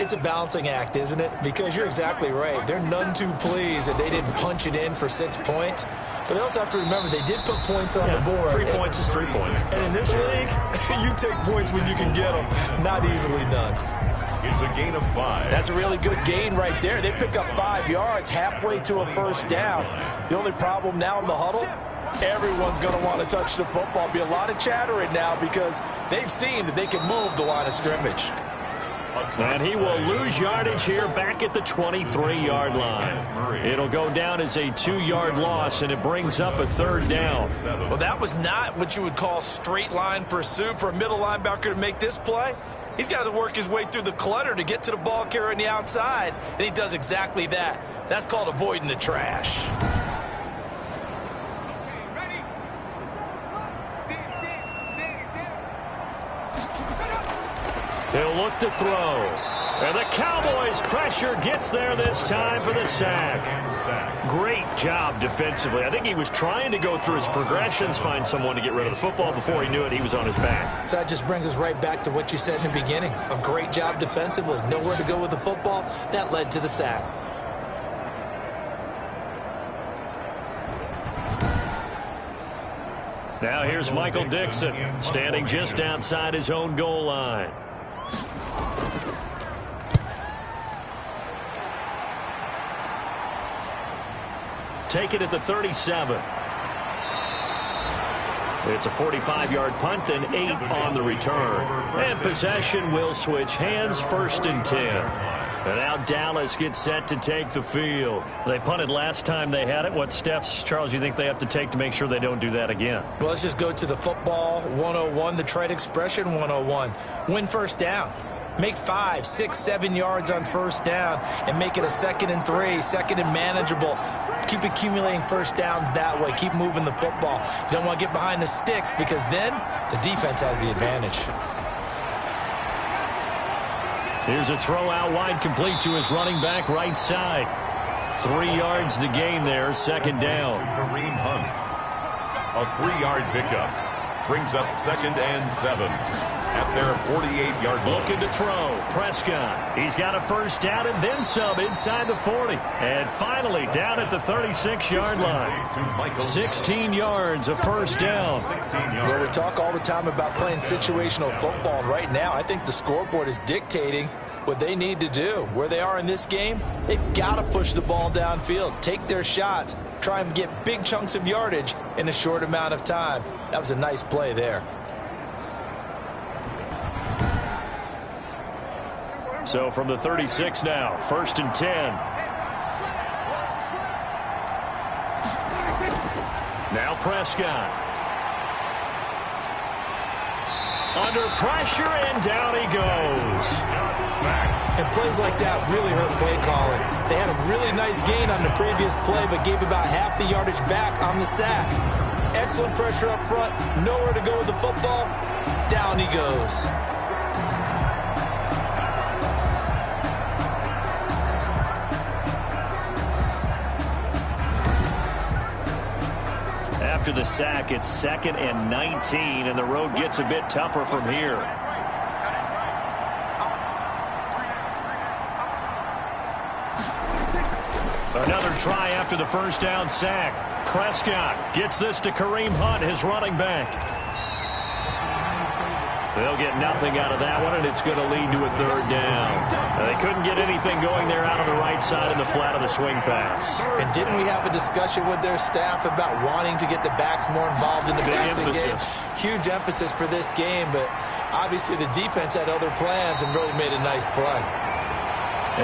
It's a balancing act, isn't it? Because you're exactly right. They're none too pleased that they didn't punch it in for 6 points. But they also have to remember they did put points on the board. 3 points is 3 points. And in this league, you take points when you can get them. Not easily done. It's a gain of 5. That's a really good gain right there. They pick up 5 yards halfway to a first down. The only problem now in the huddle, everyone's going to want to touch the football. Be a lot of chattering now because they've seen that they can move the line of scrimmage. And he will lose yardage here back at the 23-yard line. It'll go down as a 2-yard loss, and it brings up a 3rd down. Well, that was not what you would call straight line pursuit for a middle linebacker to make this play. He's got to work his way through the clutter to get to the ball carrier on the outside, and he does exactly that. That's called avoiding the trash. He'll look to throw. And the Cowboys' pressure gets there this time for the sack. Great job defensively. I think he was trying to go through his progressions, find someone to get rid of the football. Before he knew it, he was on his back. So that just brings us right back to what you said in the beginning. A great job defensively. Nowhere to go with the football. That led to the sack. Now here's Michael Dixon, standing just outside his own goal line. Take it at the 37. It's a 45-yard punt, then 8 on the return. And possession will switch hands, 1st and 10. And now Dallas gets set to take the field. They punted last time they had it. What steps, Charles, you think they have to take to make sure they don't do that again? Well, let's just go to the football 101, the trade expression 101. Win first down. Make 5, 6, 7 yards on first down and make it a 2nd and 3, 2nd and manageable. Keep accumulating first downs that way. Keep moving the football. You don't want to get behind the sticks because then the defense has the advantage. Here's a throw out wide, complete to his running back right side. 3 yards the gain there, 2nd down. Kareem Hunt. A 3-yard pickup. Brings up 2nd and 7 at their 48-yard line. Looking to throw. Prescott. He's got a first down and then some inside the 40. And finally down at the 36-yard line. 16 yards, a first down. Well, we talk all the time about playing situational football. And right now, I think the scoreboard is dictating what they need to do. Where they are in this game, they've got to push the ball downfield, take their shots, try and get big chunks of yardage in a short amount of time. That was a nice play there. So from the 36 now, 1st and 10. Now Prescott. Under pressure, and down he goes. And plays like that really hurt play calling. They had a really nice gain on the previous play, but gave about half the yardage back on the sack. Excellent pressure up front. Nowhere to go with the football. Down he goes. After the sack, it's 2nd and 19, and the road gets a bit tougher from here. Another try after the first down sack. Prescott gets this to Kareem Hunt, his running back. They'll get nothing out of that one, and it's going to lead to a 3rd down. They couldn't get anything going there out on the right side in the flat of the swing pass. And didn't we have a discussion with their staff about wanting to get the backs more involved in the passing game? Huge emphasis for this game, but obviously the defense had other plans and really made a nice play.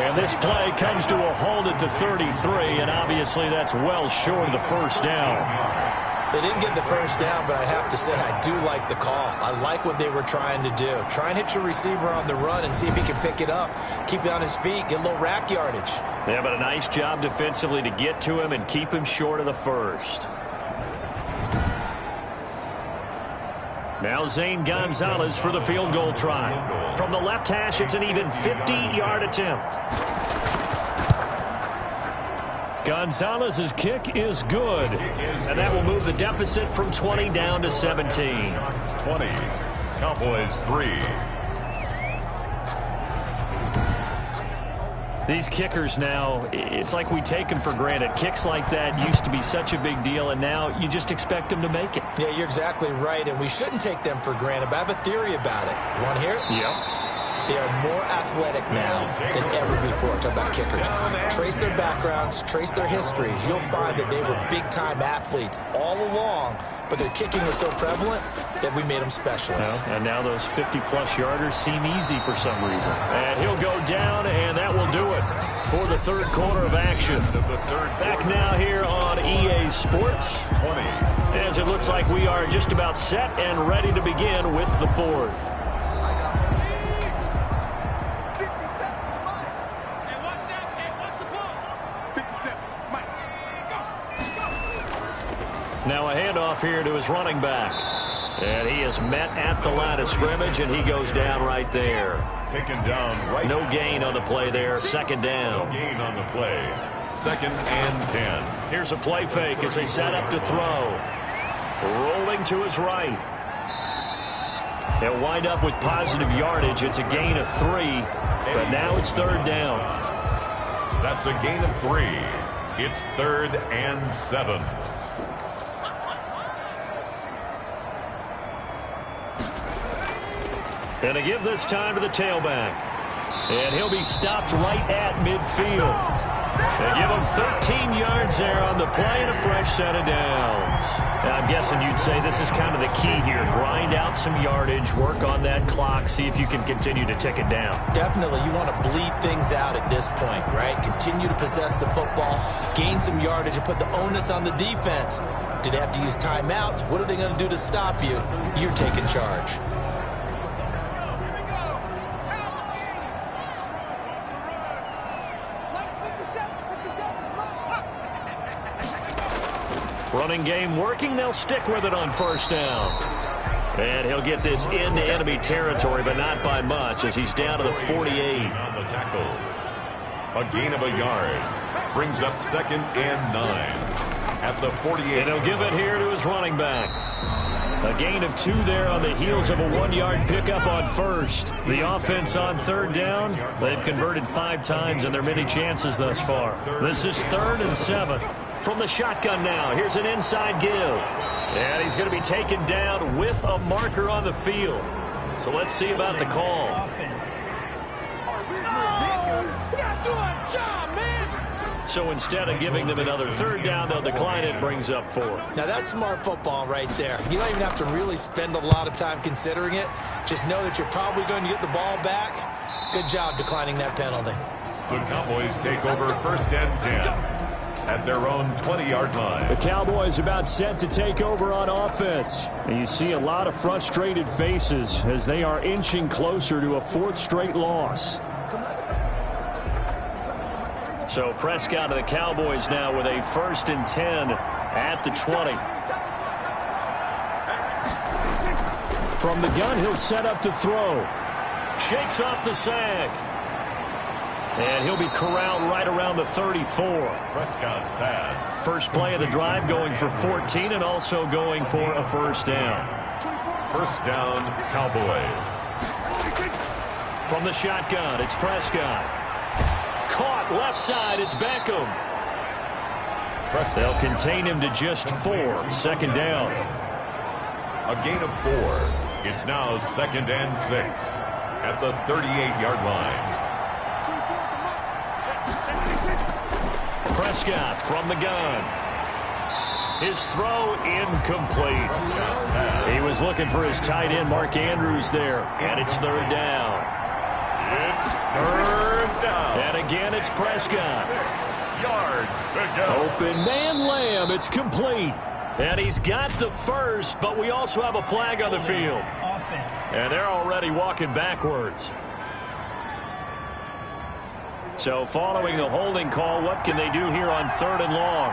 And this play comes to a halt at the 33, and obviously that's well short of the first down. They didn't get the first down, but I have to say I do like the call. I like what they were trying to do. Try and hit your receiver on the run and see if he can pick it up, keep it on his feet, get a little rack yardage. Yeah, but a nice job defensively to get to him and keep him short of the first. Now Zane Gonzalez for the field goal try. From the left hash, it's an even 50-yard attempt. Gonzalez's kick is good, and that will move the deficit from 20 down to 17. 20. Cowboys 3. These kickers now, it's like we take them for granted. Kicks like that used to be such a big deal, and now you just expect them to make it. Yeah, you're exactly right, and we shouldn't take them for granted, but I have a theory about it. You want to hear it? Yep. They are more athletic now than ever before. Talk about kickers. Trace their backgrounds, trace their histories. You'll find that they were big-time athletes all along, but their kicking was so prevalent that we made them specialists. Well, and now those 50-plus yarders seem easy for some reason. And he'll go down, and that will do it for the 3rd quarter of action. Back now here on EA Sports. 20. As it looks like we are just about set and ready to begin with the 4th. Now a handoff here to his running back. And he is met at the line of scrimmage, and he goes down right there. Taken down right. No gain on the play there. 2nd down. No gain on the play. 2nd and 10. Here's a play fake as they set up to throw. Rolling to his right. They'll wind up with positive yardage. It's a gain of 3, but now it's 3rd down. That's a gain of 3. It's 3rd and 7. And to give this time to the tailback. And he'll be stopped right at midfield. They give him 13 yards there on the play and a fresh set of downs. Now, I'm guessing you'd say this is kind of the key here. Grind out some yardage, work on that clock, see if you can continue to tick it down. Definitely, you want to bleed things out at this point, right? Continue to possess the football, gain some yardage, and put the onus on the defense. Do they have to use timeouts? What are they going to do to stop you? You're taking charge. Running game working. They'll stick with it on 1st down. And he'll get this into enemy territory, but not by much, as he's down to the 48. On the tackle. A gain of a yard. Brings up 2nd and 9. At the 48. And he'll give it here to his running back. A gain of 2 there on the heels of a 1-yard pickup on 1st. The offense on 3rd down, they've converted 5 times in their many chances thus far. This is 3rd and 7. From the shotgun now, here's an inside give. And he's going to be taken down with a marker on the field. So let's see about the call. So instead of giving them another 3rd down, they'll decline it. Brings up 4. Now that's smart football right there. You don't even have to really spend a lot of time considering it. Just know that you're probably going to get the ball back. Good job declining that penalty. The Cowboys take over 1st and 10. at their own 20-yard line. The Cowboys about set to take over on offense. And you see a lot of frustrated faces as they are inching closer to a 4th straight loss. So Prescott of the Cowboys now with a 1st and 10 at the 20. From the gun, he'll set up to throw. Shakes off the sag. And he'll be corralled right around the 34. Prescott's pass. First play of the drive going for 14 and also going for a 1st down. 1st down, Cowboys. From the shotgun, it's Prescott. Caught left side, it's Beckham. They'll contain him to just 4. 2nd down. A gain of 4. It's now 2nd and 6 at the 38-yard line. Prescott from the gun. His throw incomplete. He was looking for his tight end, Mark Andrews, there. And it's 3rd down. It's 3rd down. And again, it's Prescott. 6 yards to go. Open man Lamb. It's complete. And he's got the 1st, but we also have a flag on the field. And they're already walking backwards. So following the holding call, what can they do here on 3rd and long?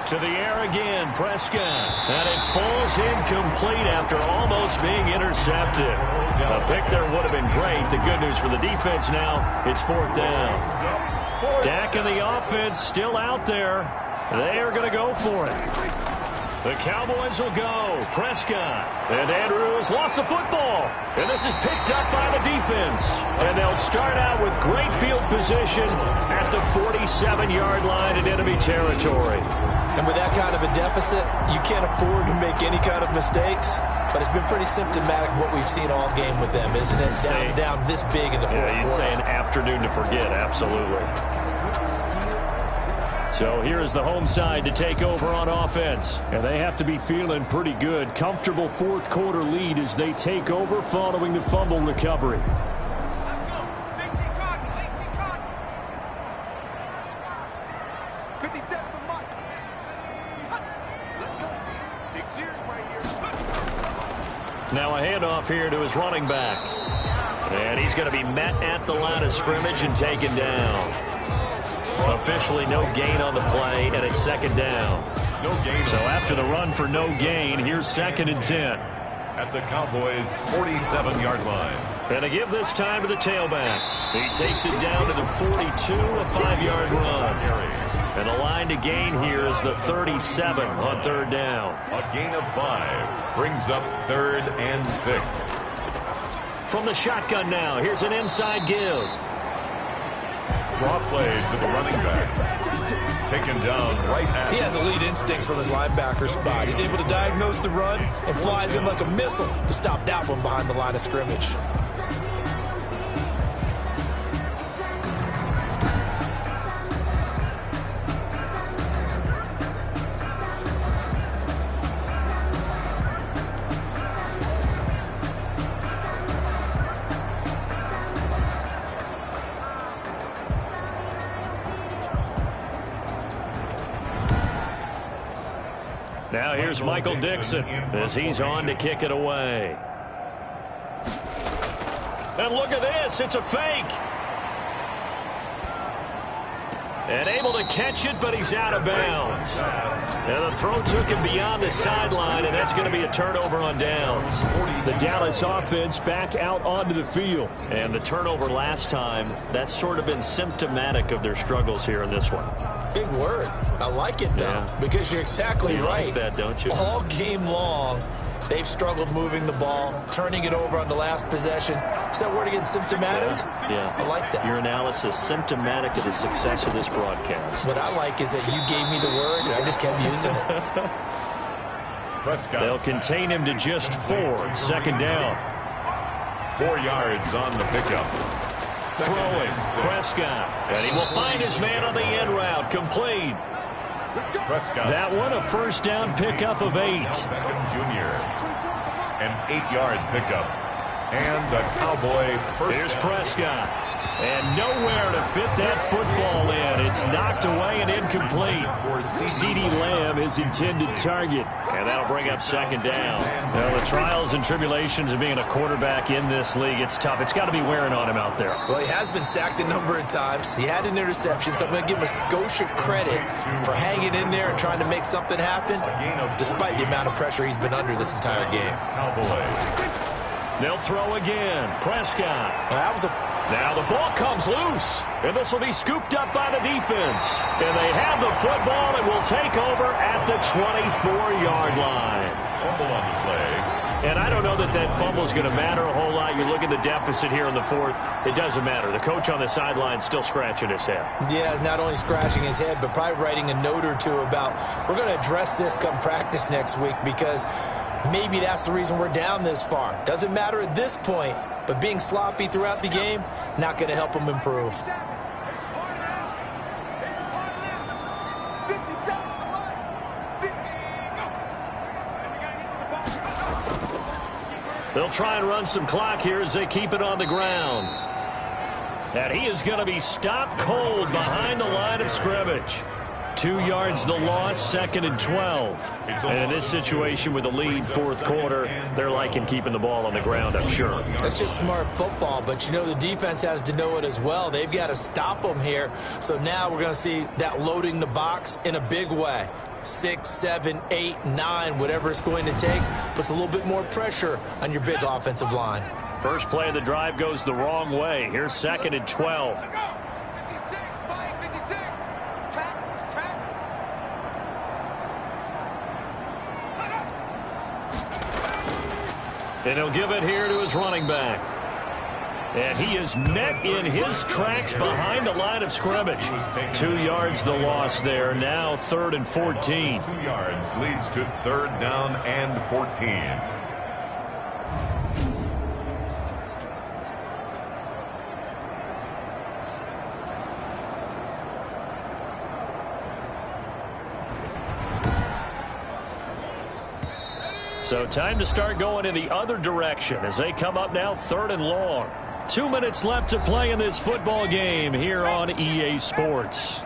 To the air again, Prescott. And it falls incomplete after almost being intercepted. A pick there would have been great. The good news for the defense now, it's 4th down. Dak and the offense still out there. They are going to go for it. The Cowboys will go. Prescott. And Andrews lost the football. And this is picked up by the defense. And they'll start out with great field position at the 47-yard line in enemy territory. And with that kind of a deficit, you can't afford to make any kind of mistakes. But it's been pretty symptomatic of what we've seen all game with them, isn't it? Down this big in the 4th quarter. You'd say an afternoon to forget, absolutely. So here is the home side to take over on offense. And they have to be feeling pretty good. Comfortable 4th quarter lead as they take over following the fumble recovery. Now a handoff here to his running back. And he's going to be met at the line of scrimmage and taken down. Officially no gain on the play, and it's 2nd down. No gain. So after the run for no gain, here's 2nd and 10. At the Cowboys' 47-yard line. And to give this time to the tailback. He takes it down to the 42, a 5-yard run. And the line to gain here is the 37 on 3rd down. A gain of 5 brings up 3rd and 6. From the shotgun now, here's an inside give. Draw play to the running back. Taken down right at. He has elite instincts from his linebacker spot. He's able to diagnose the run and flies in like a missile to stop that one behind the line of scrimmage. Now here's Michael Dixon as he's on to kick it away. And look at this, it's a fake. And able to catch it, but he's out of bounds. And the throw took him beyond the sideline, and that's going to be a turnover on downs. The Dallas offense back out onto the field. And the turnover last time, that's sort of been symptomatic of their struggles here in this one. Big word. I like it, though, because you're exactly right. Like that, don't you? All game long, they've struggled moving the ball, turning it over on the last possession. Is that word again, symptomatic? Yeah. I like that. Your analysis, symptomatic of the success of this broadcast. What I like is that you gave me the word, and I just kept using it. Prescott. They'll contain him to just 4. 2nd down. 4 yards on the pickup. Throwing, Prescott. And he will find his man on the end route. Complete. Prescott. That one a 1st down pickup of 8. Beckham Jr. An 8-yard pickup. And the Cowboy first. Here's Prescott. And nowhere to fit that football in. It's knocked away and incomplete. CeeDee Lamb, his intended target. And that'll bring up second down. Well, the trials and tribulations of being a quarterback in this league, it's tough. It's got to be wearing on him out there. Well, he has been sacked a number of times. He had an interception, so I'm going to give him a skosh of credit for hanging in there and trying to make something happen, despite the amount of pressure he's been under this entire game. They'll throw again. Prescott. Now the ball comes loose, and this will be scooped up by the defense. And they have the football and will take over at the 24-yard line. Fumble on the play. And I don't know that that fumble is going to matter a whole lot. You look at the deficit here in the fourth, it doesn't matter. The coach on the sideline still scratching his head. Yeah, not only scratching his head, but probably writing a note or two about, we're going to address this come practice next week, because maybe that's the reason we're down this far. Doesn't matter at this point, but being sloppy throughout the game, not going to help him improve. They'll try and run some clock here as they keep it on the ground. And he is going to be stopped cold behind the line of scrimmage. 2 yards the loss, 2nd and 12. And in this situation with the lead fourth quarter, they're liking keeping the ball on the ground, I'm sure. That's just smart football, but you know the defense has to know it as well. They've got to stop them here. So now we're going to see that loading the box in a big way. 6, 7, 8, 9, whatever it's going to take, puts a little bit more pressure on your big offensive line. First play of the drive goes the wrong way. Here's 2nd and 12. And he'll give it here to his running back. And he is met in his tracks behind the line of scrimmage. 2 yards the loss there. Now 3rd and 14. 2 yards leads to 3rd down and 14. So time to start going in the other direction as they come up now 3rd and long. 2 minutes left to play in this football game here on EA Sports.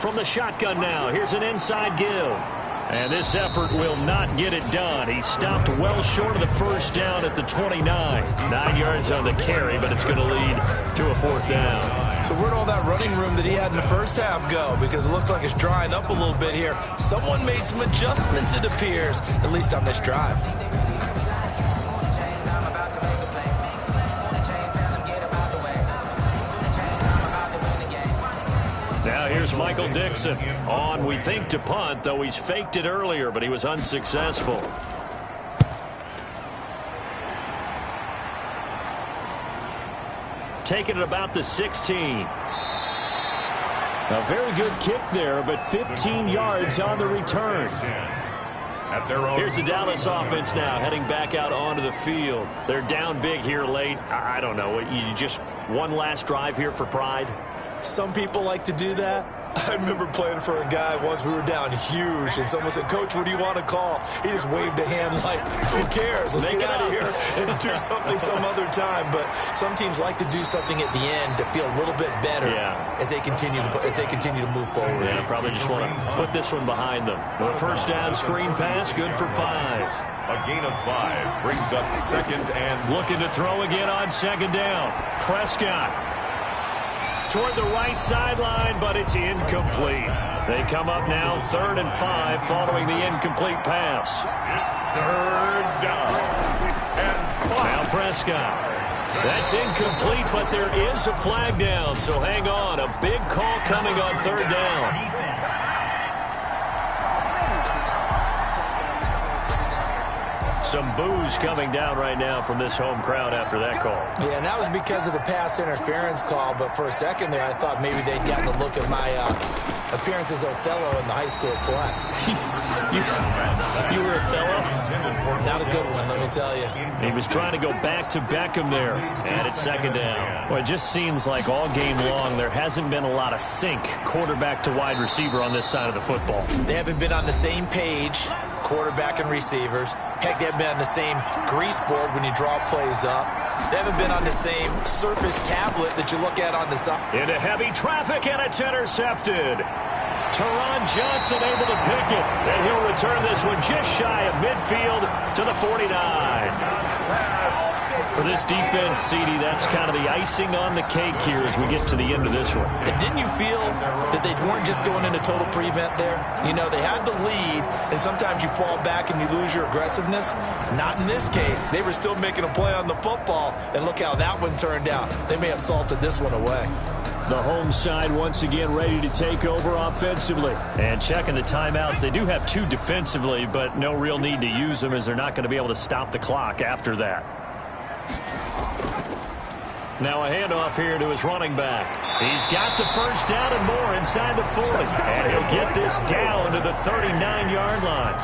From the shotgun now, here's an inside give. And this effort will not get it done. He stopped well short of the first down at the 29. 9 yards on the carry, but it's going to lead to a 4th down. So where'd all that running room that he had in the first half go? Because it looks like it's drying up a little bit here. Someone made some adjustments, it appears, at least on this drive. Now here's Michael Dixon on, we think, to punt, though he's faked it earlier, but he was unsuccessful. Taking it about the 16. A very good kick there, but 15 yards on the return. Here's the Dallas offense now heading back out onto the field. They're down big here late. I don't know. You just one last drive here for pride? Some people like to do that. I remember playing for a guy once. We were down huge, and someone said, "Coach, what do you want to call?" He just waved a hand like, "Who cares? Let's get out of here and do something some other time." But some teams like to do something at the end to feel a little bit better as they continue to move forward. Yeah, probably just want to put this one behind them. The first down screen pass, good for 5. A gain of 5 brings up 2nd and looking to throw again on 2nd down. Prescott toward the right sideline, but it's incomplete. They come up now 3rd and 5 following the incomplete pass. It's 3rd down. And now Prescott. That's incomplete, but there is a flag down, so hang on. A big call coming on 3rd down. Some boos coming down right now from this home crowd after that call. Yeah, and that was because of the pass interference call, but for a second there I thought maybe they'd gotten a look at my appearance as Othello in the high school play. you were Othello? Not a good one, let me tell you. He was trying to go back to Beckham there, and it's 2nd down. Well, it just seems like all game long there hasn't been a lot of sync quarterback to wide receiver on this side of the football. They haven't been on the same page. quarterback and receivers. Heck, they haven't been on the same grease board when you draw plays up. They haven't been on the same Surface tablet that you look at on the side. Into heavy traffic, and it's intercepted. Teron Johnson able to pick it, and he'll return this one just shy of midfield to the 49. For this defense, CD, that's kind of the icing on the cake here as we get to the end of this one. And didn't you feel that they weren't just going into total prevent there? You know, they had the lead, and sometimes you fall back and you lose your aggressiveness. Not in this case. They were still making a play on the football, and look how that one turned out. They may have salted this one away. The home side once again ready to take over offensively. And checking the timeouts, they do have 2 defensively, but no real need to use them as they're not going to be able to stop the clock after that. Now a handoff here to his running back. He's got the first down and more inside the 40. And he'll get this down to the 39-yard line.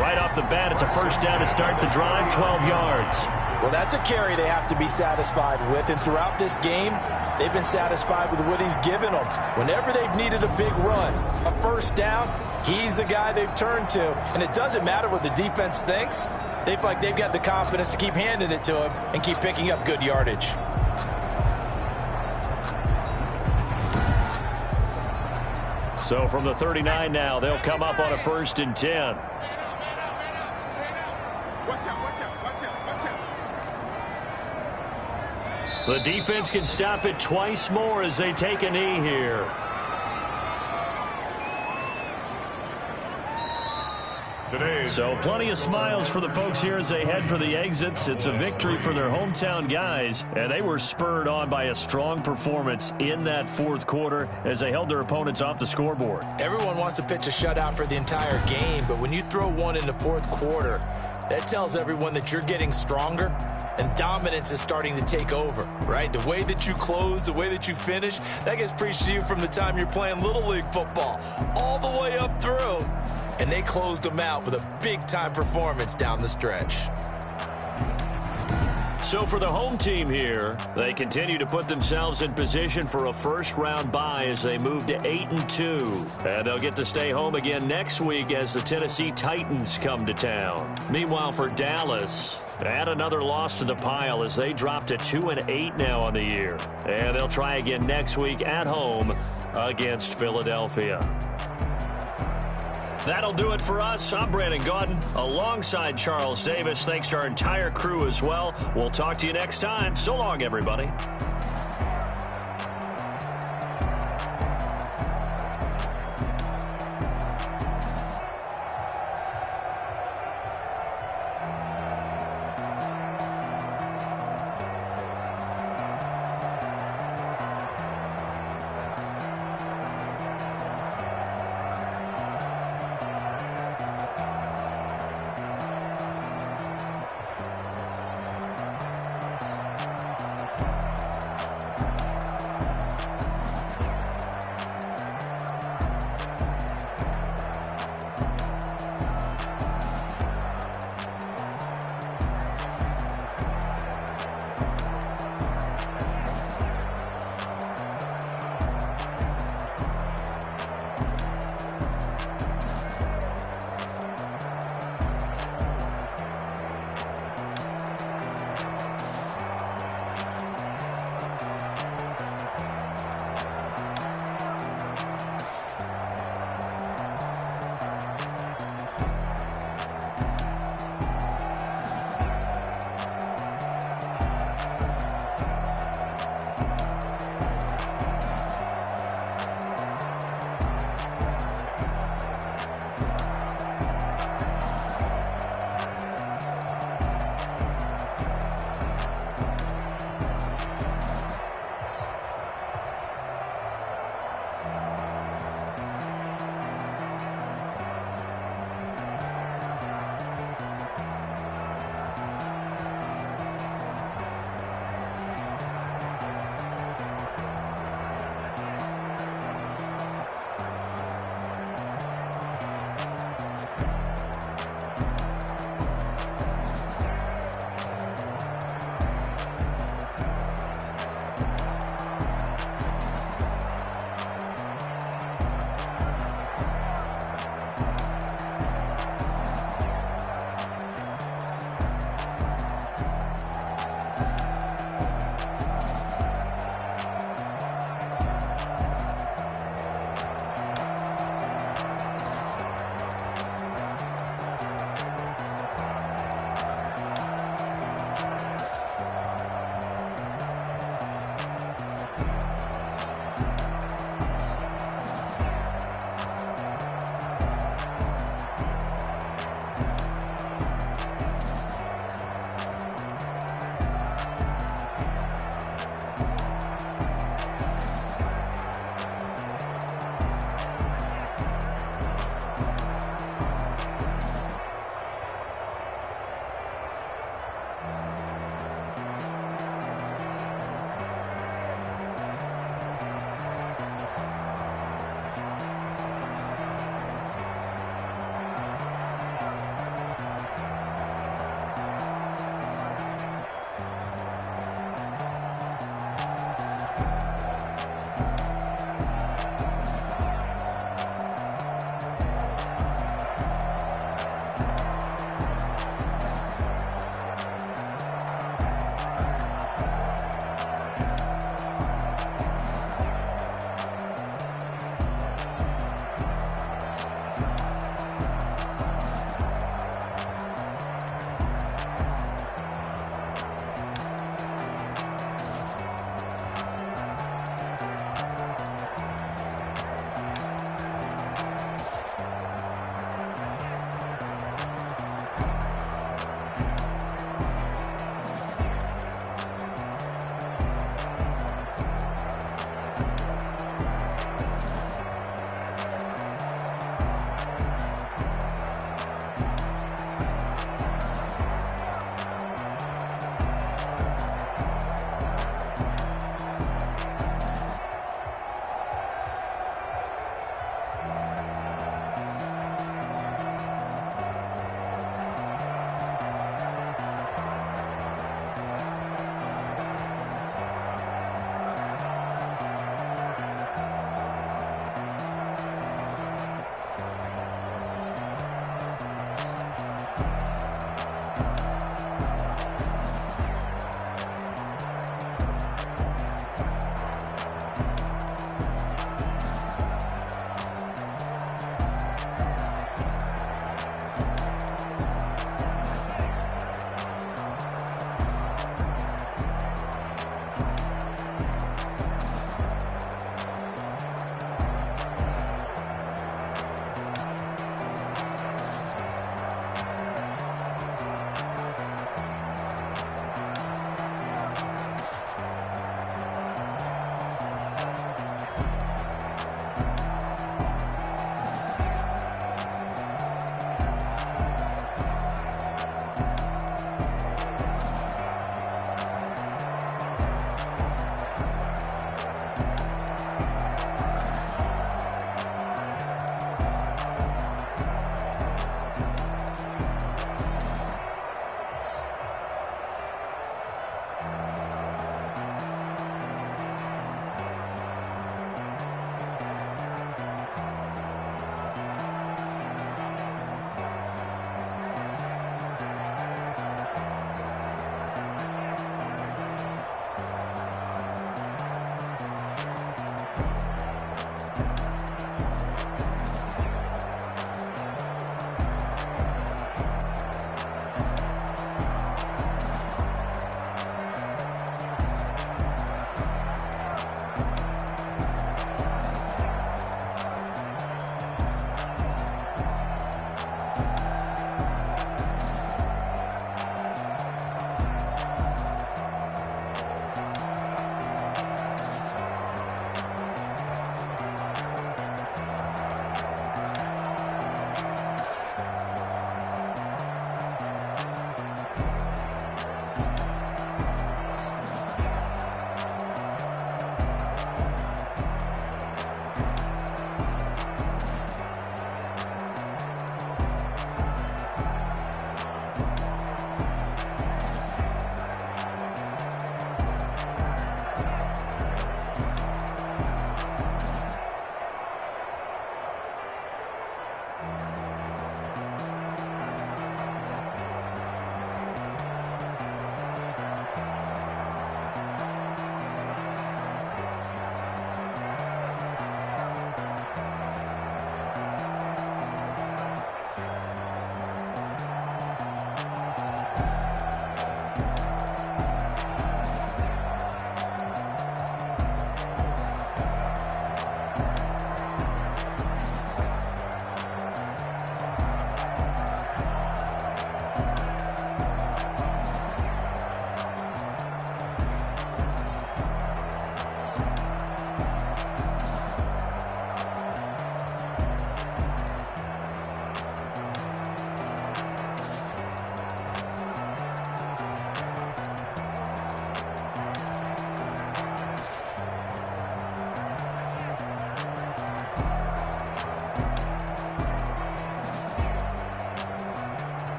Right off the bat, it's a first down to start the drive, 12 yards. Well, that's a carry they have to be satisfied with. And throughout this game, they've been satisfied with what he's given them. Whenever they've needed a big run, a first down, he's the guy they've turned to. And it doesn't matter what the defense thinks. They feel like they've got the confidence to keep handing it to him and keep picking up good yardage. So from the 39 now, they'll come up on a 1st and 10. The defense can stop it twice more as they take a knee here. So plenty of smiles for the folks here as they head for the exits. It's a victory for their hometown guys, and they were spurred on by a strong performance in that 4th quarter as they held their opponents off the scoreboard. Everyone wants to pitch a shutout for the entire game, but when you throw one in the 4th quarter, that tells everyone that you're getting stronger and dominance is starting to take over, right? The way that you close, the way that you finish, that gets preached to you from the time you're playing Little League football all the way up through. And they closed them out with a big-time performance down the stretch. So for the home team here, they continue to put themselves in position for a first-round bye as they move to 8-2. And they'll get to stay home again next week as the Tennessee Titans come to town. Meanwhile, for Dallas, add another loss to the pile as they drop to 2-8 now on the year. And they'll try again next week at home against Philadelphia. That'll do it for us. I'm Brandon Gaudin alongside Charles Davis. Thanks to our entire crew as well. We'll talk to you next time. So long, everybody.